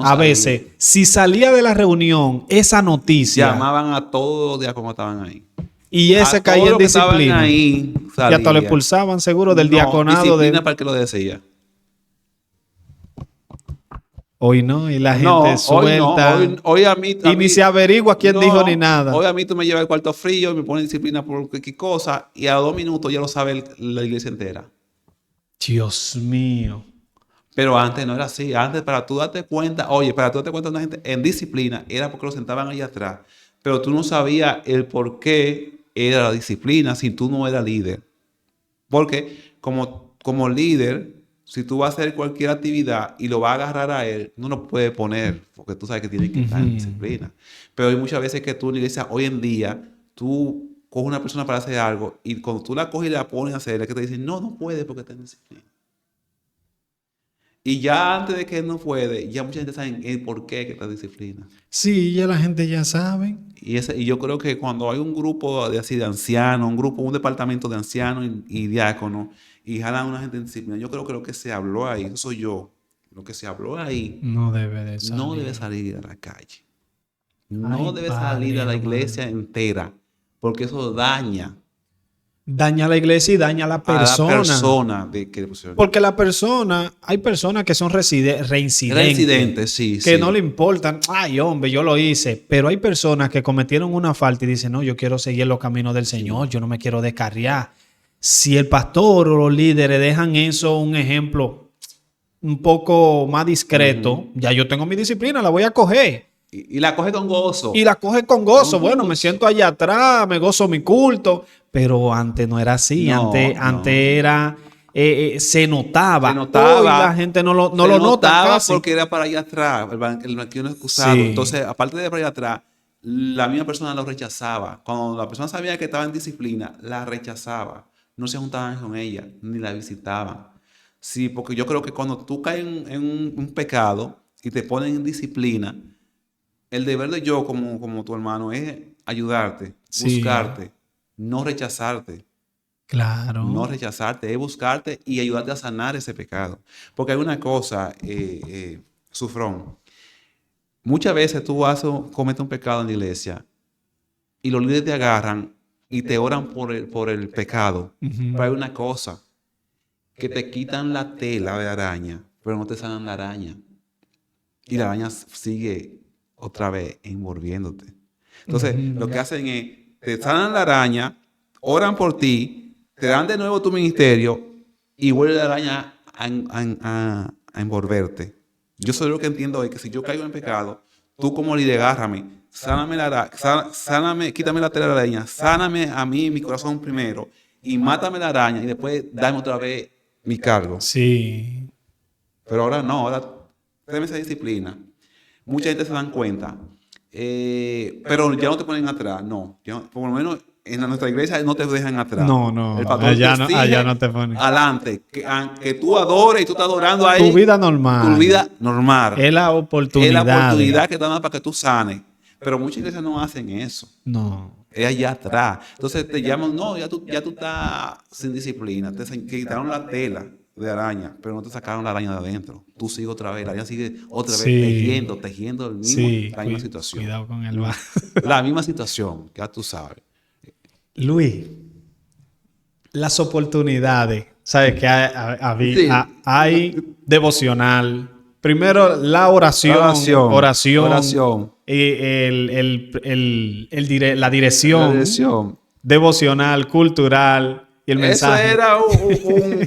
A veces, si salía de la reunión esa noticia. Llamaban a todos los diáconos que estaban ahí. Y ese caía en disciplina. Ahí, y hasta lo expulsaban seguro del diaconado. Disciplina para el que lo decía. Hoy no, y la gente suelta. Hoy a mí ni se averigua quién dijo ni nada. Hoy a mí tú me llevas el cuarto frío y me pones disciplina por cualquier cosa y a 2 minutos ya lo sabe la iglesia entera. Dios mío. Pero antes no era así. Antes, para tú darte cuenta de una gente en disciplina, era porque lo sentaban allá atrás. Pero tú no sabías el por qué era la disciplina si tú no eras líder. Porque como líder, si tú vas a hacer cualquier actividad y lo vas a agarrar a él, no lo puedes poner porque tú sabes que tiene que estar en disciplina. Pero hay muchas veces que tú en la iglesia, hoy en día, tú coges una persona para hacer algo y cuando tú la coges y la pones a hacer, es que te dicen, no puede porque está en disciplina. Y ya antes de que no puede, ya mucha gente sabe el por qué que está en disciplina. Sí, ya la gente ya sabe. Y yo creo que cuando hay un grupo de ancianos, un departamento de ancianos y diáconos, y jalan a una gente en disciplina, yo creo que lo que se habló ahí, eso soy yo, lo que se habló ahí, no debe salir a la calle. No debe salir a la iglesia entera, porque eso daña. Daña a la iglesia y daña a la persona. A la persona porque hay personas que son reincidentes, sí. Que no le importan. Ay, hombre, yo lo hice. Pero hay personas que cometieron una falta y dicen, no, yo quiero seguir los caminos del Señor, yo no me quiero descarriar. Si el pastor o los líderes dejan eso, un ejemplo un poco más discreto, ya yo tengo mi disciplina, la voy a coger. Y la coge con gozo. Bueno, me siento allá atrás, me gozo mi culto. Pero antes no era así. Antes era... se notaba. Hoy la gente no lo nota casi. Porque era para allá atrás. El banquillo excusado. Sí. Entonces, aparte de para allá atrás, la misma persona lo rechazaba. Cuando la persona sabía que estaba en disciplina, la rechazaba. No se juntaban con ella, ni la visitaban. Sí, porque yo creo que cuando tú caes en un pecado y te ponen en disciplina, el deber de yo como tu hermano es ayudarte, buscarte, no rechazarte. Claro. No rechazarte, es buscarte y ayudarte a sanar ese pecado. Porque hay una cosa, Sufrón. Muchas veces tú cometes un pecado en la iglesia y los líderes te agarran y te oran por el pecado. Pero hay una cosa, que te quitan la tela de araña, pero no te sanan la araña. Y la araña sigue otra vez envolviéndote. Entonces, lo que hacen es, te sanan la araña, oran por ti, te dan de nuevo tu ministerio y vuelve la araña a envolverte. Yo soy lo que entiendo es que si yo caigo en pecado, tú como líder, agárrame, sáname, quítame la tela de la araña, sáname a mí, mi corazón primero, y mátame la araña y después dame otra vez mi cargo. Sí. Pero ahora no, ahora tenemos esa disciplina. Mucha gente se dan cuenta. Pero ya no te ponen atrás, no. Por lo menos en nuestra iglesia no te dejan atrás. No, El pastor allá te no, exige allá no te ponen. adelante. Que tú adores y tú estás adorando ahí. Tu vida normal. Tu vida normal. Es la oportunidad. Es la oportunidad que te dan para que tú sanes. Pero muchas iglesias no hacen eso. No. Es allá atrás. Entonces te llaman, no, ya tú estás sin disciplina. Te quitaron la tela de araña, pero no te sacaron la araña de adentro. Tú sigues otra vez, la araña sigue otra vez tejiendo la misma situación. Cuidado con el vaso. La misma situación, ya tú sabes. Luis, las oportunidades, ¿sabes? Que hay devocional. Primero, la oración. Y la dirección. Devocional, cultural y el mensaje. Eso era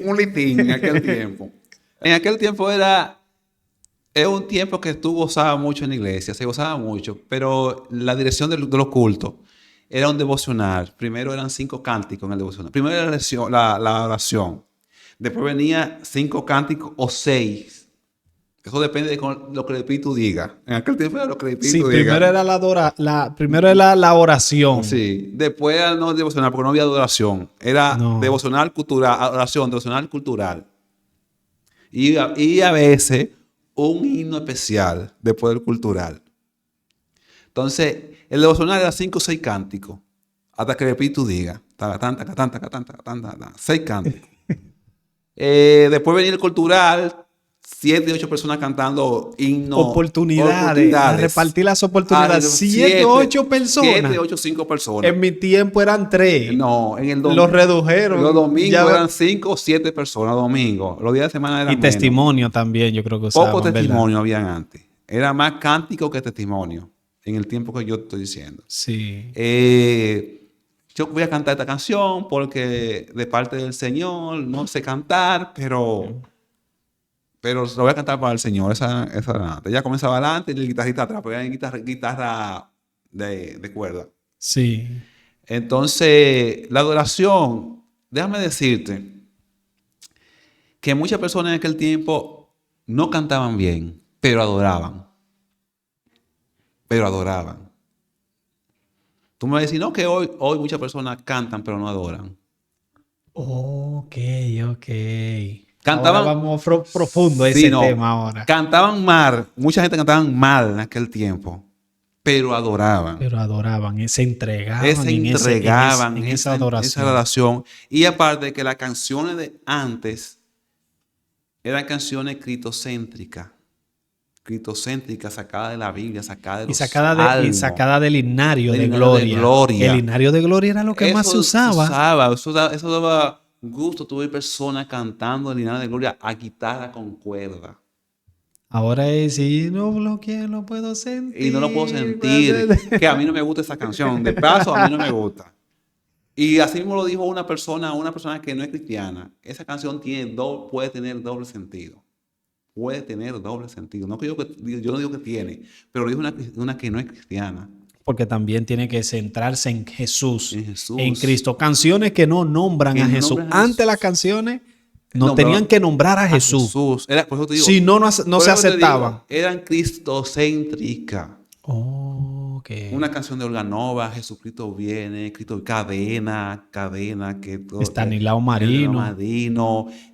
un litín en aquel tiempo. En aquel tiempo es un tiempo que tú gozabas mucho en la iglesia, se gozaba mucho, pero la dirección de los cultos era un devocional. Primero eran 5 cánticos en el devocional. Primero era la oración. Después venía 5 cánticos o 6. Eso depende de lo que el Espíritu diga. En aquel tiempo era lo que el Espíritu diga. Primero era la oración. Sí. Después era no devocional, porque no había adoración. Era devocional cultural, oración, devocional cultural. Y a veces un himno especial después del cultural. Entonces, el devocional era 5 o 6 cánticos. Hasta que el Espíritu diga. 6 cánticos. Después venía el cultural. 7 o 8 personas cantando himnos. Oportunidades. A repartir las oportunidades. 7 o 8 personas. 7, 8, 5 personas. En mi tiempo eran 3. No, en el domingo. Los redujeron. Los domingos eran 5 o 7 personas. Domingos. Los días de semana eran y menos. Testimonio también, yo creo que usaban. Pocos testimonios habían antes. Era más cántico que testimonio. En el tiempo que yo estoy diciendo. Sí. Yo voy a cantar esta canción porque de parte del Señor no sé cantar, pero lo voy a cantar para el Señor. Esa adelante. Ella comenzaba adelante y el guitarrista atrás, porque era guitarra de cuerda. Sí. Entonces, la adoración, déjame decirte que muchas personas en aquel tiempo no cantaban bien, pero adoraban. Tú me vas a decir, no, que hoy muchas personas cantan, pero no adoran. Ok. Cantaban, ahora vamos profundo a ese tema ahora. Cantaban mal, mucha gente cantaba mal en aquel tiempo, pero adoraban. Se entregaban en esa adoración. Esa adoración. Y aparte que las canciones de antes eran canciones cristocéntricas, sacadas de la Biblia, sacadas de los salmos. Y sacada del himnario de gloria. El himnario de gloria era lo que más se usaba. Eso daba gusto. Tuve personas cantando el himnario de gloria a guitarra con cuerda. Ahora es, y no lo quiero, no puedo sentir. Y no lo puedo sentir. Que a mí no me gusta esa canción. De paso, a mí no me gusta. Y así mismo lo dijo una persona que no es cristiana. Esa canción puede tener doble sentido. Puede tener doble sentido. Yo no digo que tiene, pero lo dijo una que no es cristiana. Porque también tiene que centrarse en Jesús, en Cristo. Canciones que no nombran a Jesús. Antes las canciones tenían que nombrar a Jesús. Por eso te digo, si no se aceptaban. Eran cristocéntricas. Okay. Una canción de Olga Nova, Jesucristo viene, Cristo, cadena, que todo. Estanislao Marino.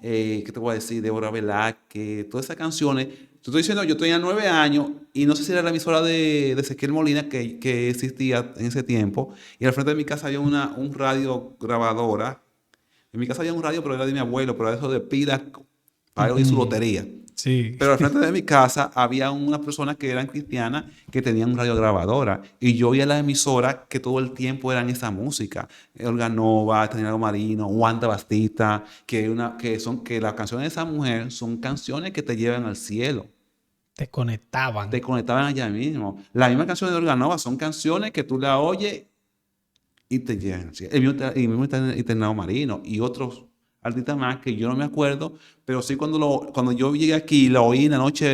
¿Qué te voy a decir? Débora Velázquez, todas esas canciones. Te estoy diciendo, yo tenía 9 años y no sé si era la emisora de Ezequiel Molina que existía en ese tiempo. Y al frente de mi casa había un radio grabadora. En mi casa había un radio, pero era de mi abuelo, pero era eso de pilas para ir su lotería. Sí. Pero al frente de mi casa había unas personas que eran cristianas que tenían un radio grabadora. Y yo oía las emisoras que todo el tiempo eran esa música. Olga Nova, Estanislao Marino, Wanda Bastista, que las canciones de esa mujer son canciones que te llevan al cielo. Te conectaban allá mismo. Las mismas canciones de Olga Nova son canciones que tú las oyes y te llevan al cielo. El mismo Estanislao Marino y otros artistas más que yo no me acuerdo, pero sí cuando yo llegué aquí, lo oí en la noche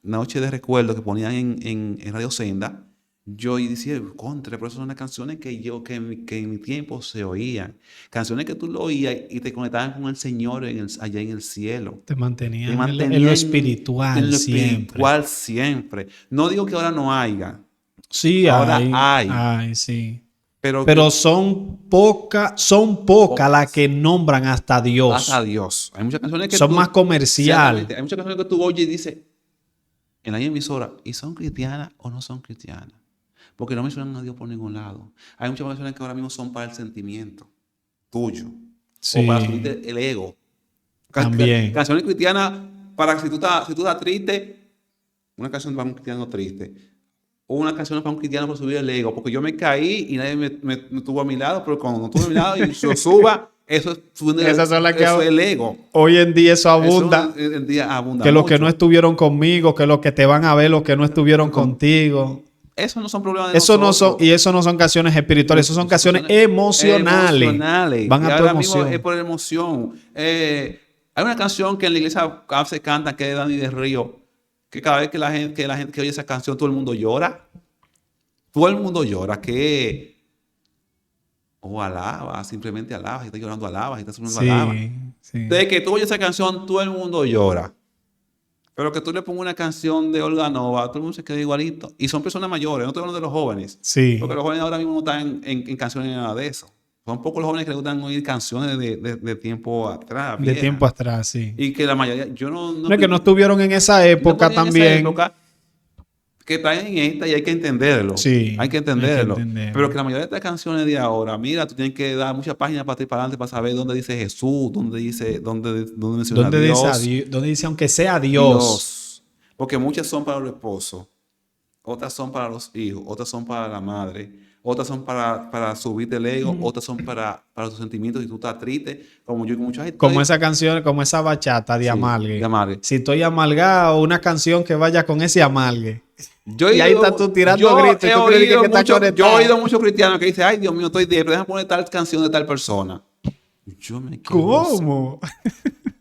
de recuerdo que ponían en Radio Senda, yo decía, contra, pero esas son las canciones que en mi tiempo se oían. Canciones que tú lo oías y te conectaban con el Señor allá en el cielo. Te mantenían en lo espiritual siempre. No digo que ahora no haya. Sí, ahora hay. Sí. Pero son pocas las que nombran hasta Dios. Hasta Dios. Hay muchas canciones que son más comerciales. Hay muchas canciones que tú oyes y dices en la emisora, ¿y son cristianas o no son cristianas? Porque no mencionan a Dios por ningún lado. Hay muchas canciones que ahora mismo son para el sentimiento tuyo. Sí. O para subirte el ego. También. Canciones cristianas para que si tú estás triste, una canción para un cristiano triste. O una canción para un cristiano para subir el ego. Porque yo me caí y nadie me tuvo a mi lado, pero cuando no estuvo a mi lado y yo suba, eso es el ego. Hoy en día eso abunda. Eso en día abunda que los mucho. que no estuvieron conmigo, que los que te van a ver, los que no estuvieron contigo. Eso no son problemas de Eso nosotros. eso no son canciones espirituales, eso son canciones emocionales. Van y a tu ahora mismo emoción. es por emoción. Hay una canción que en la iglesia se canta, que es de Dani del Río, que cada vez que la gente que oye esa canción, todo el mundo llora. Todo el mundo llora, que alaba, simplemente alaba. Si está llorando, alaba. Si está sufriendo, alaba. Sí. Desde que tú oyes esa canción, todo el mundo llora. Pero que tú le pongas una canción de Olga Nova, todo el mundo se queda igualito. Y son personas mayores, no estoy hablando de los jóvenes. Sí. Porque los jóvenes ahora mismo no están en canciones ni nada de eso. Son pocos los jóvenes que les gustan oír canciones de tiempo atrás. De viejas. tiempo atrás, sí. Y que la mayoría, yo No es que no estuvieron en esa época también. Que están en esta y hay que entenderlo. Sí, hay que entenderlo. hay que entenderlo. Pero que la mayoría de estas canciones de ahora, mira, tú tienes que dar muchas páginas para ti para adelante para saber dónde dice Jesús, dónde menciona a Dios. ¿Dónde dice aunque sea Dios? Porque muchas son para los esposos, otras son para los hijos, otras son para la madre, otras son para subirte el ego, otras son para tus sentimientos si tú estás triste, como yo y mucha gente. Como esa canción, como esa bachata de amalgue. De amalgue. Si estoy amalgado, una canción que vaya con ese amalgue. Y ahí estás tú tirando gritos. Yo he oído muchos cristianos que dicen, ay, Dios mío, estoy pero déjame poner tal canción de tal persona. Yo me quedo. ¿Cómo?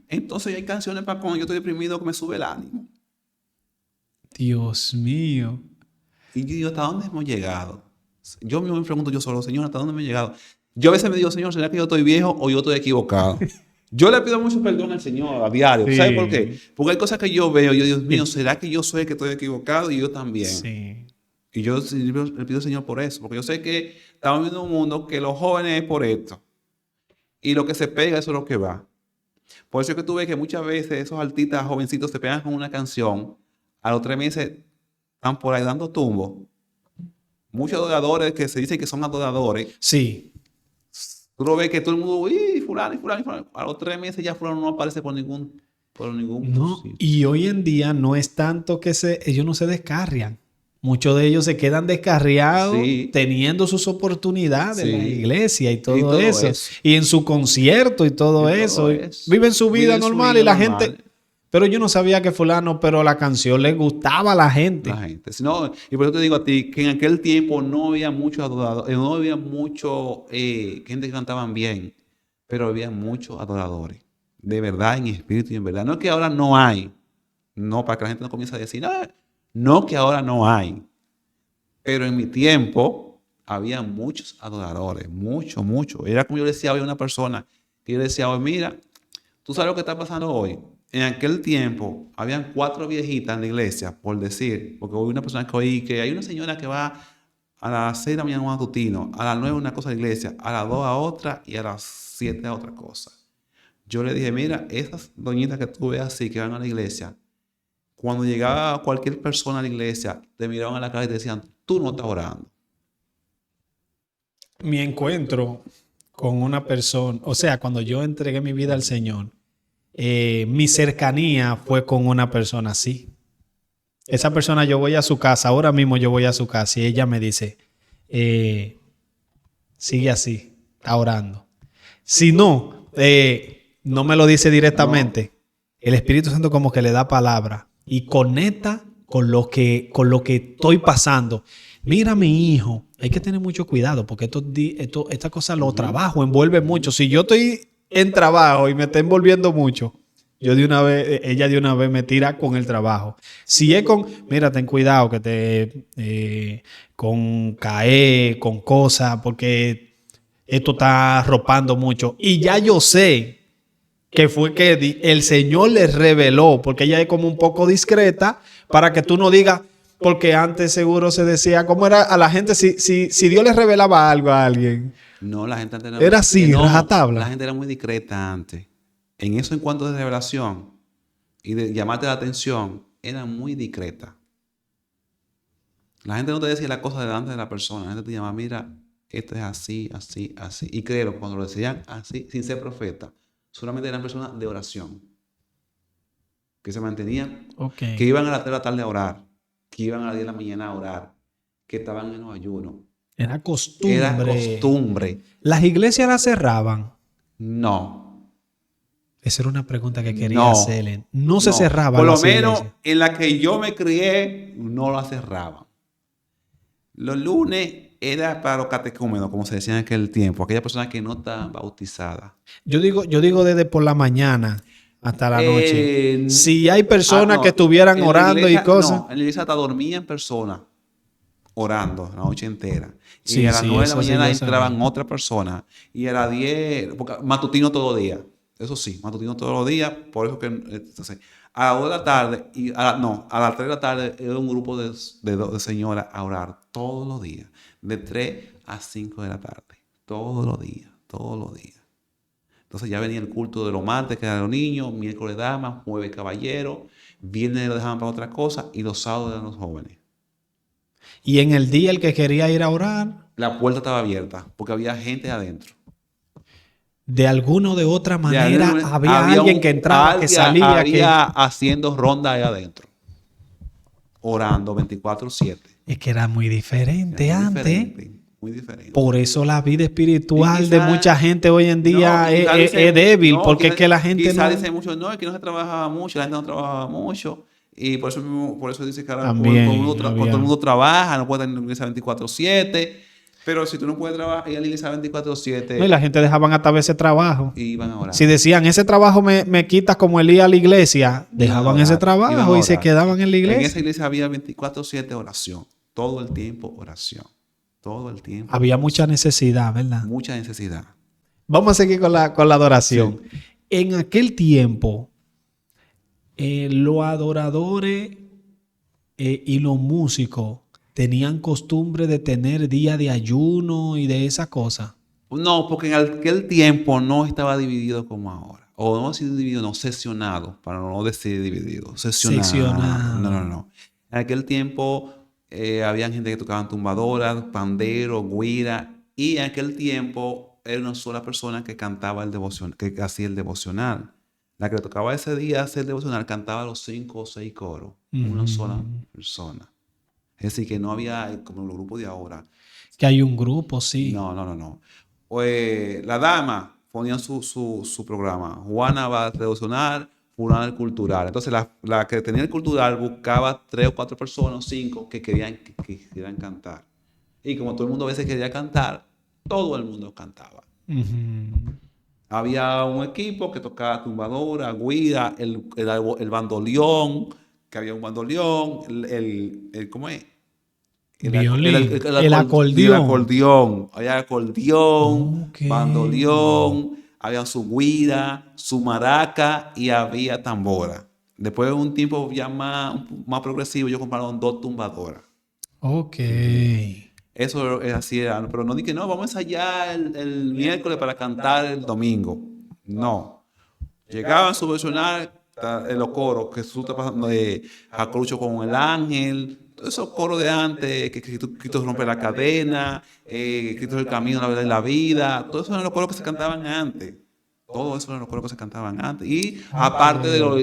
Entonces hay canciones para cuando yo estoy deprimido que me sube el ánimo. Dios mío. Y yo digo, ¿hasta dónde hemos llegado? Yo mismo me pregunto yo solo, Señor, ¿hasta dónde hemos llegado? Yo a veces me digo, Señor, ¿será que yo estoy viejo o yo estoy equivocado? Yo le pido mucho perdón al Señor a diario. Sí. ¿Sabes por qué? Porque hay cosas que yo veo y yo digo, Dios mío, ¿será que yo soy el que estoy equivocado? Y yo también. Sí. Y yo le pido al Señor por eso. Porque yo sé que estamos viviendo un mundo que los jóvenes es por esto. Y lo que se pega, eso es lo que va. Por eso es que tú ves que muchas veces esos artistas jovencitos se pegan con una canción. A los 3 meses están por ahí dando tumbos. Muchos adoradores que se dicen que son adoradores. Sí. Tú lo ves que todo el mundo, uy, fulano. A los 3 meses ya fulano no aparece por ningún No, sitio. y hoy en día no es tanto que ellos no se descarrian. Muchos de ellos se quedan descarriados teniendo sus oportunidades en la iglesia y todo eso. Y en su concierto y todo eso. Viven su vida normal y la gente... Pero yo no sabía que fulano, pero la canción le gustaba a la gente. No, y por eso te digo a ti que en aquel tiempo no había muchos adoradores, no había mucho gente que cantaban bien, pero había muchos adoradores. De verdad, en espíritu y en verdad. No es que ahora no hay. No, para que la gente no comience a decir, no que ahora no hay. Pero en mi tiempo había muchos adoradores. Mucho. Era como yo le decía hoy a una persona. Que yo le decía hoy, mira, ¿tú sabes lo que está pasando hoy? En aquel tiempo, habían 4 viejitas en la iglesia, por decir, porque hubo una persona que oí que hay una señora que va a las 6 de la mañana a un matutino, a las 9 una cosa a la iglesia, a las 2 a otra y a las 7 a otra cosa. Yo le dije, mira, esas doñitas que tú ves así, que van a la iglesia, cuando llegaba cualquier persona a la iglesia, te miraban a la cara y te decían, tú no estás orando. Mi encuentro con una persona, o sea, cuando yo entregué mi vida al Señor, mi cercanía fue con una persona así. Esa persona, yo voy a su casa, ahora mismo yo voy a su casa y ella me dice, sigue así, está orando. Si no, no me lo dice directamente, el Espíritu Santo como que le da palabra y conecta con lo que estoy pasando. Mira, mi hijo, hay que tener mucho cuidado porque esta cosa lo trabajo, envuelve mucho. Si yo estoy en trabajo y me está envolviendo mucho, ella de una vez me tira con el trabajo. Si es mira, ten cuidado que con caer, con cosas, porque esto está arropando mucho. Y ya yo sé que fue que el Señor les reveló, porque ella es como un poco discreta para que tú no digas, Porque antes seguro se decía, ¿cómo era a la gente? Si Dios le revelaba algo a alguien. No, la gente antes Era así, rajatabla. La gente era muy discreta antes. En eso, en cuanto de revelación y de llamarte la atención, era muy discreta. La gente no te decía la cosa delante de la persona. La gente te llamaba, mira, esto es así, así, así. Y creo, cuando lo decían así, sin ser profeta, solamente eran personas de oración. Que se mantenían, que iban a las 3 de la tarde a orar, que iban a las 10 de la mañana a orar, que estaban en los ayunos. Era costumbre. Era costumbre. ¿Las iglesias las cerraban? No. Esa era una pregunta que quería hacerle. No se cerraban Por lo las menos iglesias. en la que yo me crié, no la cerraban. Los lunes era para los catecúmenos, como se decía en aquel tiempo, aquellas personas que no estaban bautizadas. Yo digo desde por la mañana hasta la noche. Si hay personas que estuvieran orando y cosas. No, en la iglesia hasta dormían personas orando la noche entera. Sí, y a las 9 de la mañana sí, entraban otras personas. Y a las 10, porque matutino todo el día. Eso sí, matutino todos los días. Por eso que entonces, a las 2 de la tarde, a las 3 de la tarde era un grupo de señoras a orar todos los días. De 3 a 5 de la tarde. Todos los días, todos los días. Entonces ya venía el culto de los martes, que eran los niños, miércoles damas, jueves caballeros, viernes lo dejaban para otra cosa y los sábados eran los jóvenes. Y en el día el que quería ir a orar, la puerta estaba abierta porque había gente adentro. De alguna o de otra manera había alguien que entraba, que salía. Había haciendo ronda ahí adentro. Orando 24/7. Es que era muy diferente antes. Muy diferente. Por eso la vida espiritual de mucha gente hoy en día es débil, porque es que la gente quizás dice mucho, es que no se trabajaba mucho, la gente no trabajaba mucho. Y por eso dice que ahora todo el mundo trabaja, no puede tener iglesia 24/7. Pero si tú no puedes trabajar, ir a la iglesia 24/7. No, y la gente dejaban hasta veces trabajo. Y iban a orar. Si decían, ese trabajo me quitas como el ir a la iglesia, dejaban ese trabajo y se quedaban en la iglesia. En esa iglesia había 24/7 oración. Todo el tiempo oración. Todo el tiempo. Había mucha necesidad, ¿verdad? Mucha necesidad. Vamos a seguir con la adoración. Sí. En aquel tiempo, los adoradores y los músicos tenían costumbre de tener día de ayuno y de esas cosas. No, porque en aquel tiempo no estaba dividido como ahora. O no ha sido dividido, no, sesionado, para no decir dividido. Sesionado. No. En aquel tiempo había gente que tocaban tumbadoras, pandero, güira. Y en aquel tiempo era una sola persona que cantaba el devocional, que hacía el devocional. La que tocaba ese día hacer el devocional cantaba los 5 o 6 coros. Una sola persona. Es decir, que no había como los grupos de ahora. Que hay un grupo, sí. No. La dama ponían su programa. Juana va a devocionar, Juana el cultural. Entonces la que tenía el cultural buscaba 3 o 4 personas, 5 que querían cantar. Y como todo el mundo a veces quería cantar, todo el mundo cantaba. Había un equipo que tocaba tumbadora, guira, el bandoleón, que había un bandoleón, ¿cómo es? Violín, el acordeón. Había acordeón, Okay. bandoleón, había su guira, su maraca y había tambora. Después de un tiempo ya más progresivo, ellos compraron 2 tumbadoras. Ok. Eso es así, pero no dije, no, vamos a ensayar el miércoles para cantar el domingo. No. Llegaban a subvencionar los coros, que tú estás pasando de Jacorucho con el ángel, todos esos coros de antes, que Cristo rompe la cadena, Cristo es el camino, la verdad y la vida, todos esos eran los coros que se cantaban antes. Todo eso eran los coros que se cantaban antes. Y aparte de los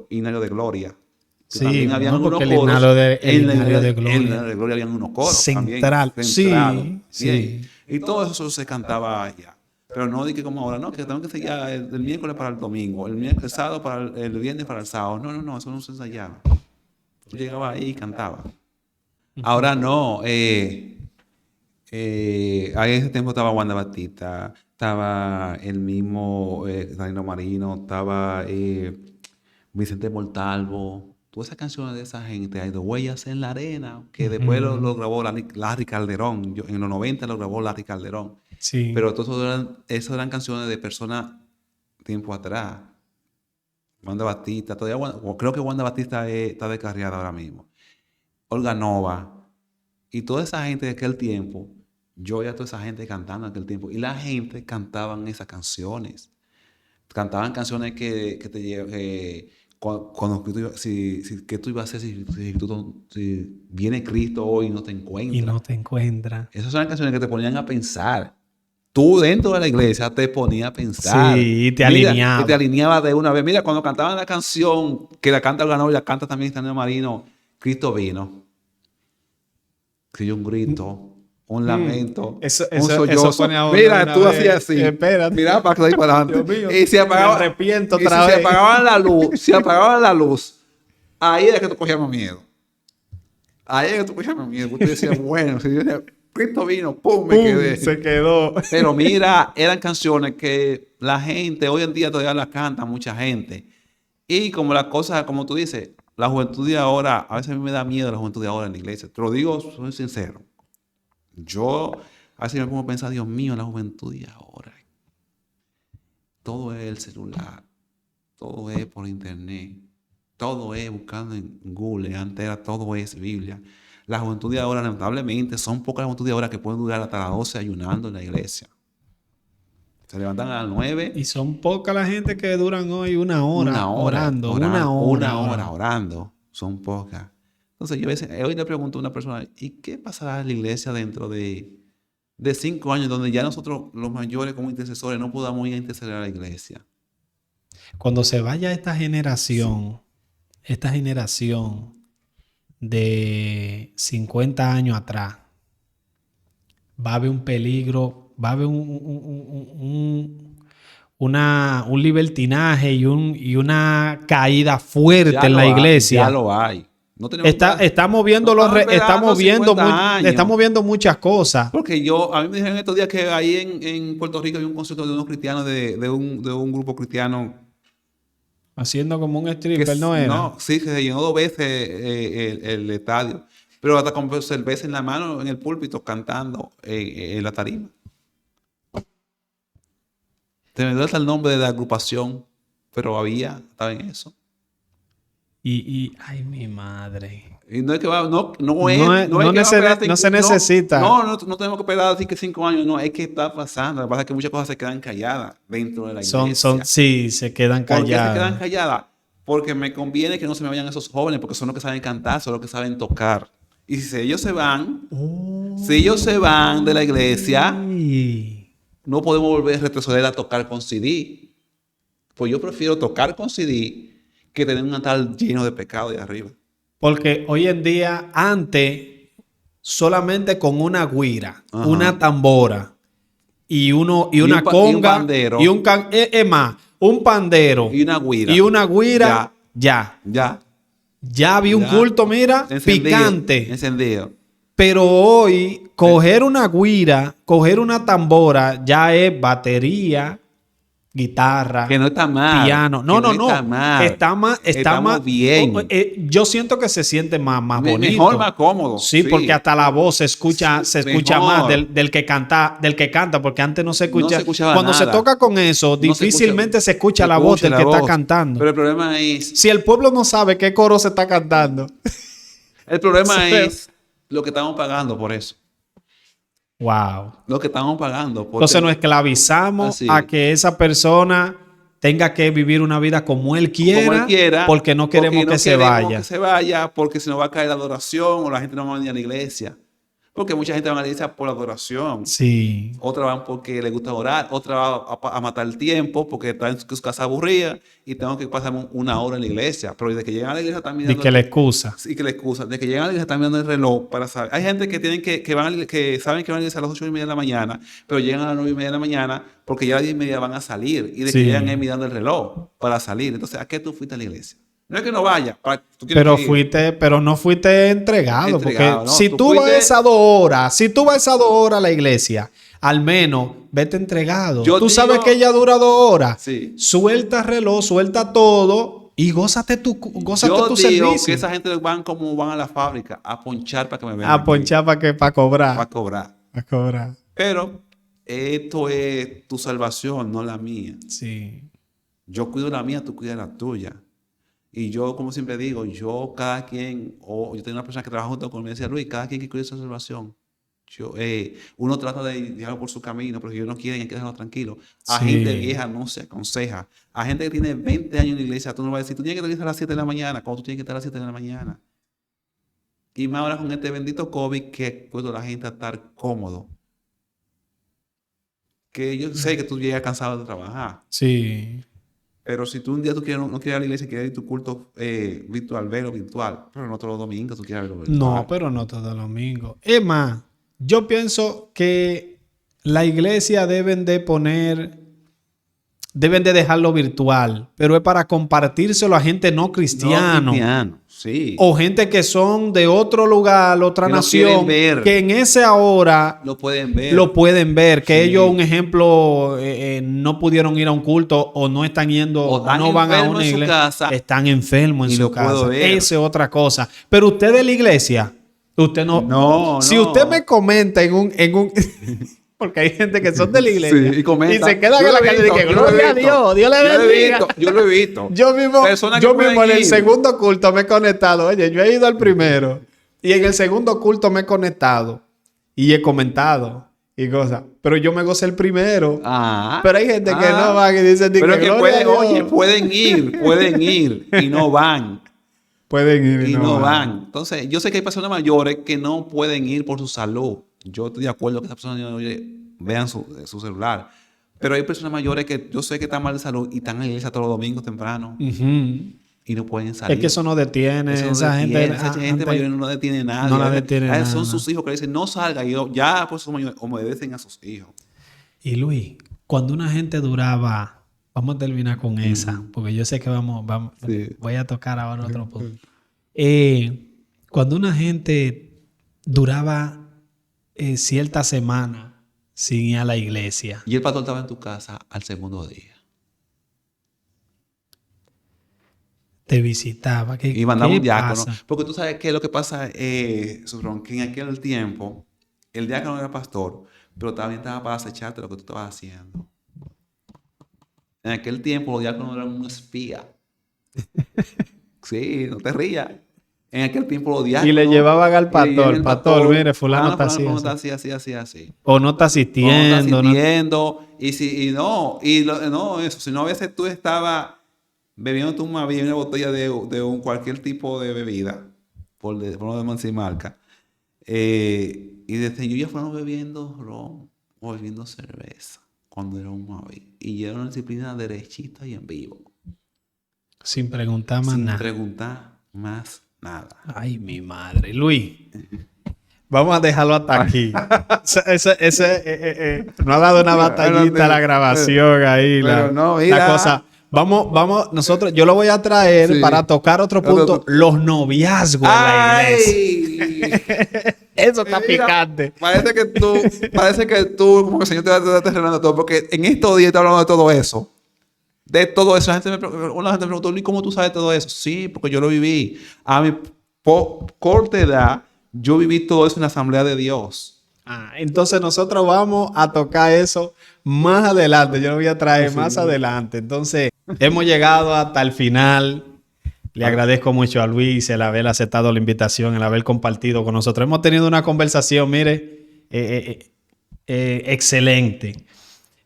himnarios de gloria. Sí, también habían unos porque coros. el himnario de gloria. En el himnario de gloria habían unos coros. Central. También, Sí. Y todo eso se cantaba allá. Pero no dije como ahora, no, que tenemos que ensayar el miércoles para el domingo, el sábado para el viernes para el sábado. No, eso no se ensayaba. Yo llegaba ahí y cantaba. Ahora no. Ahí en ese tiempo estaba Wanda Batista, estaba el mismo Danilo Marino, estaba Vicente Montalvo. Todas esas canciones de esa gente, hay de Huellas en la Arena, que después lo grabó Larry Calderón. En los 90 lo grabó Larry Calderón. Sí. Pero eso eran canciones de personas tiempo atrás. Wanda Batista, creo que Wanda Batista está descarriada ahora mismo. Olga Nova y toda esa gente de aquel tiempo, yo veía a toda esa gente cantando en aquel tiempo y la gente cantaban esas canciones. Cantaban canciones que te llevan, cuando ¿qué tú ibas a hacer si viene Cristo hoy y no te encuentra? Y no te encuentra. Esas son las canciones que te ponían a pensar. Tú dentro de la iglesia te ponías a pensar. Sí, y te Mira, alineaba. y te alineaba de una vez. Mira, cuando cantaban la canción que la canta Olga Nova y la canta también Stanley Marino, Cristo vino. Que un grito, un lamento, Eso un sollozo. pone a uno Mira, una tú vez. hacías así. Espérate. Mira para ahí para Dios adelante. mío, Y se apagaba, me arrepiento y otra si se vez. apagaban la luz, si apagaban la luz, ahí era que tú cogías más miedo. Ahí era que tú cogías más miedo. Tú decías, bueno, si Cristo vino, pum, me ¡Pum! quedé. Se quedó. Pero mira, eran canciones que la gente, hoy en día todavía las canta mucha gente. Y como las cosas, como tú dices, la juventud de ahora, a veces a mí me da miedo la juventud de ahora en la iglesia. Te lo digo, soy sincero. Yo a veces me pongo a pensar, Dios mío, la juventud de ahora. Todo es el celular, todo es por internet, todo es buscando en Google, antes era todo es Biblia. La juventud de ahora, lamentablemente, son pocas las juventud de ahora que pueden durar hasta las 12 ayunando en la iglesia. Se levantan a las 9. Y son pocas la gente que duran hoy una hora orando. Una hora orando. Son pocas. Entonces yo a veces, hoy le pregunto a una persona, ¿y qué pasará en la iglesia dentro de 5 años donde ya nosotros los mayores como intercesores no podamos ir a interceder a la iglesia? Cuando se vaya esta generación de 50 años atrás, va a haber un peligro, va a haber un libertinaje y una caída fuerte Ya en la iglesia. Ya lo hay. No tenemos Estamos viendo estamos viendo muchas cosas. Porque a mí me dijeron estos días que ahí en Puerto Rico hay un concierto de unos cristianos, de un grupo cristiano. Haciendo como un stripper, ¿no era? No, sí, que se llenó 2 veces el estadio. Pero hasta con cerveza en la mano, en el púlpito, cantando en la tarima. Te me dio hasta el nombre de la agrupación, pero estaba en eso. Ay, mi madre. Y no es que no se necesita. No tenemos que esperar así que 5 años. No, es que está pasando. Lo que pasa es que muchas cosas se quedan calladas dentro de la iglesia. Sí, se quedan calladas. ¿Por qué se quedan calladas? Porque me conviene que no se me vayan esos jóvenes, porque son los que saben cantar, son los que saben tocar. Y si ellos se van, de la iglesia, no podemos volver a retroceder a tocar con CD. Pues yo prefiero tocar con CD que tener un altar lleno de pecado de arriba. Porque hoy en día, antes, solamente con una güira, una tambora y una conga y un pandero, un pandero y una güira, ya había un culto, mira, encendido, picante. Encendido. Pero hoy, coger una güira, coger una tambora, ya es batería, guitarra, que no está mal, piano. No. Está más bien. Yo siento que se siente más bonito. Mejor, más cómodo. Sí, porque hasta la voz se escucha más del que canta, porque antes no se escucha. No se escuchaba Cuando nada. se toca con eso, difícilmente se escucha la voz del que está cantando. Pero el problema es, si el pueblo no sabe qué coro se está cantando. El problema es lo que estamos pagando por eso. Wow. Lo que estamos pagando. Entonces nos esclavizamos a que esa persona tenga que vivir una vida como él quiera, porque no queremos que se vaya. Porque si no va a caer la adoración o la gente no va a venir a la iglesia. Porque mucha gente va a la iglesia por la adoración. Sí. Otra van porque le gusta orar. Otra va a matar el tiempo porque está en su casa aburrida y tengo que pasar 1 hora en la iglesia. Pero desde que llegan a la iglesia están mirando... Y que la excusa. Sí, que la excusa. Desde que llegan a la iglesia están mirando el reloj para saber. Hay gente que saben que van a la iglesia a las 8:30 de la mañana, pero llegan a las 9:30 de la mañana porque ya a las 10:30 van a salir. Y de que llegan mirando el reloj para salir. Entonces, ¿a qué tú fuiste a la iglesia? No es que no vaya. Pero no fuiste entregado. Porque no, si tú vas esas 2 horas a la iglesia, al menos vete entregado. Tú sabes que ella dura 2 horas. Sí. Suelta reloj, suelta todo y gózate tu servicio. Yo digo que esa gente van como van a la fábrica a ponchar para que me vean. A ponchar para cobrar. Para cobrar. Para cobrar. Pero esto es tu salvación, no la mía. Sí. Yo cuido la mía, tú cuidas la tuya. Y yo, como siempre digo, cada quien, o yo tengo una persona que trabaja junto conmigo, me decía, Luis, cada quien que cuide su salvación. Uno trata de llevarlo por su camino, pero ellos no quieren, hay que dejarlo tranquilo. A Sí. gente vieja no se aconseja. A gente que tiene 20 años en la iglesia, tú no vas a decir, tú tienes que estar a las 7 de la mañana, cuando tú tienes que estar a las 7 de la mañana. Y más ahora con este bendito COVID que puesto a la gente a estar cómodo. Que yo sé que tú llegas cansado de trabajar. Sí. Pero si tú un día tú quieres, no quieres ir a la iglesia, quieres ir a tu culto virtual, verlo virtual, pero no todos los domingos tú quieres verlo virtual. No, pero no todo domingo. Es más, yo pienso que la iglesia deben de dejarlo virtual, pero es para compartírselo a gente no cristiana. No cristiano, sí. O gente que son de otro lugar, otra Que lo nación, quieren ver. que en esa hora Lo pueden ver. lo pueden ver. Que Sí. ellos, un ejemplo, no pudieron ir a un culto o no están yendo O o están no van a enfermos una en su iglesia. casa. Están enfermos en Y su lo puedo casa. ver. Esa es otra cosa. Pero usted de la iglesia, usted no. No, Si no. usted me comenta en un porque hay gente que son de la iglesia Sí, y comenta. se quedan Yo en la lo he calle y visto, dicen, yo lo he gloria a visto. Dios, Dios le Yo lo he bendiga. visto, yo lo he visto. Personas que Yo mismo pueden en el ir. segundo culto me he conectado. Oye, yo he ido al primero y en el segundo culto me he conectado y he comentado y cosas. Pero yo me gocé el primero. Ah, Pero hay gente que no va y dicen pero que que gloria a pueden, Dios. oye, pueden ir y no van. Pueden ir Y no van. Entonces, yo sé que hay personas mayores que no pueden ir por su salud. Yo estoy de acuerdo que esas personas vean su celular. Pero hay personas mayores que yo sé que están mal de salud y están en la iglesia todos los domingos temprano Ujú. y no pueden salir. Es que eso no detiene. Eso no esa detiene, gente, esa gente mayor no detiene nada. no la detiene nada. Son sus hijos que le dicen no salga. Y ya pues son mayores, obedecen a sus hijos. Y Luis, cuando una gente duraba, vamos a terminar con esa, porque yo sé que vamos Sí. voy a tocar ahora otro punto. Cuando una gente duraba cierta semana sin ir a la iglesia, Y el pastor estaba en tu casa al segundo día. te visitaba, Y mandaba ¿qué un diácono. pasa? Porque tú sabes qué es lo que pasa, Sufrón, que en aquel tiempo el diácono era pastor, pero también estaba para acecharte lo que tú estabas haciendo. En aquel tiempo los diáconos eran un espía. Sí, no te rías. En aquel tiempo los diáconos... Y le llevaban al y le llevaban pastor, al pastor, mire, fulano está fulano así, está así. o no está No asistiendo. está no- sintiendo, no, eso, si no a veces tú estabas bebiéndote una botella de cualquier tipo de bebida, por no de marca, y desde yo ya fueron bebiendo ron o bebiendo cerveza cuando era un Mavi, y era una disciplina derechita y en vivo, Sin preguntar más sin nada. preguntar más nada. Ay, mi madre. Luis, vamos a dejarlo hasta aquí. No ha dado una batallita a la grabación ahí. Pero La, no, la mira. cosa. Vamos, nosotros, yo lo voy a traer Sí. para tocar otro punto. Los noviazgos en la iglesia. ¡Ay! Eso está Mira, picante. Parece que tú, como que el Señor te va terrenando todo, porque en estos días está hablando de todo eso. De todo eso. Una gente me preguntó, Luis, ¿cómo tú sabes todo eso? Sí, porque yo lo viví. A mi corta edad, yo viví todo eso en la Asamblea de Dios. Entonces nosotros vamos a tocar eso más adelante. Yo lo voy a traer más adelante. Entonces, hemos llegado hasta el final. Le agradezco mucho a Luis el haber aceptado la invitación, el haber compartido con nosotros. Hemos tenido una conversación, mire, excelente.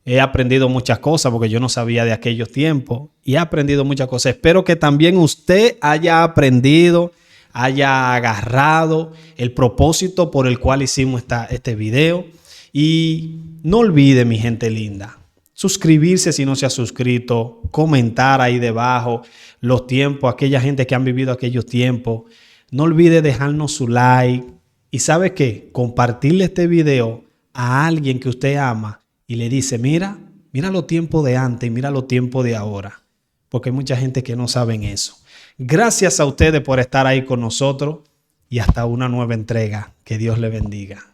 He aprendido muchas cosas porque yo no sabía de aquellos tiempos y he aprendido muchas cosas. Espero que también usted haya aprendido, haya agarrado el propósito por el cual hicimos este video. Y no olvide, mi gente linda, suscribirse si no se ha suscrito, comentar ahí debajo los tiempos, aquella gente que han vivido aquellos tiempos. No olvide dejarnos su like y ¿sabe qué? Compartirle este video a alguien que usted ama y le dice, mira los tiempos de antes y mira los tiempos de ahora, porque hay mucha gente que no saben eso. Gracias a ustedes por estar ahí con nosotros y hasta una nueva entrega. Que Dios le bendiga.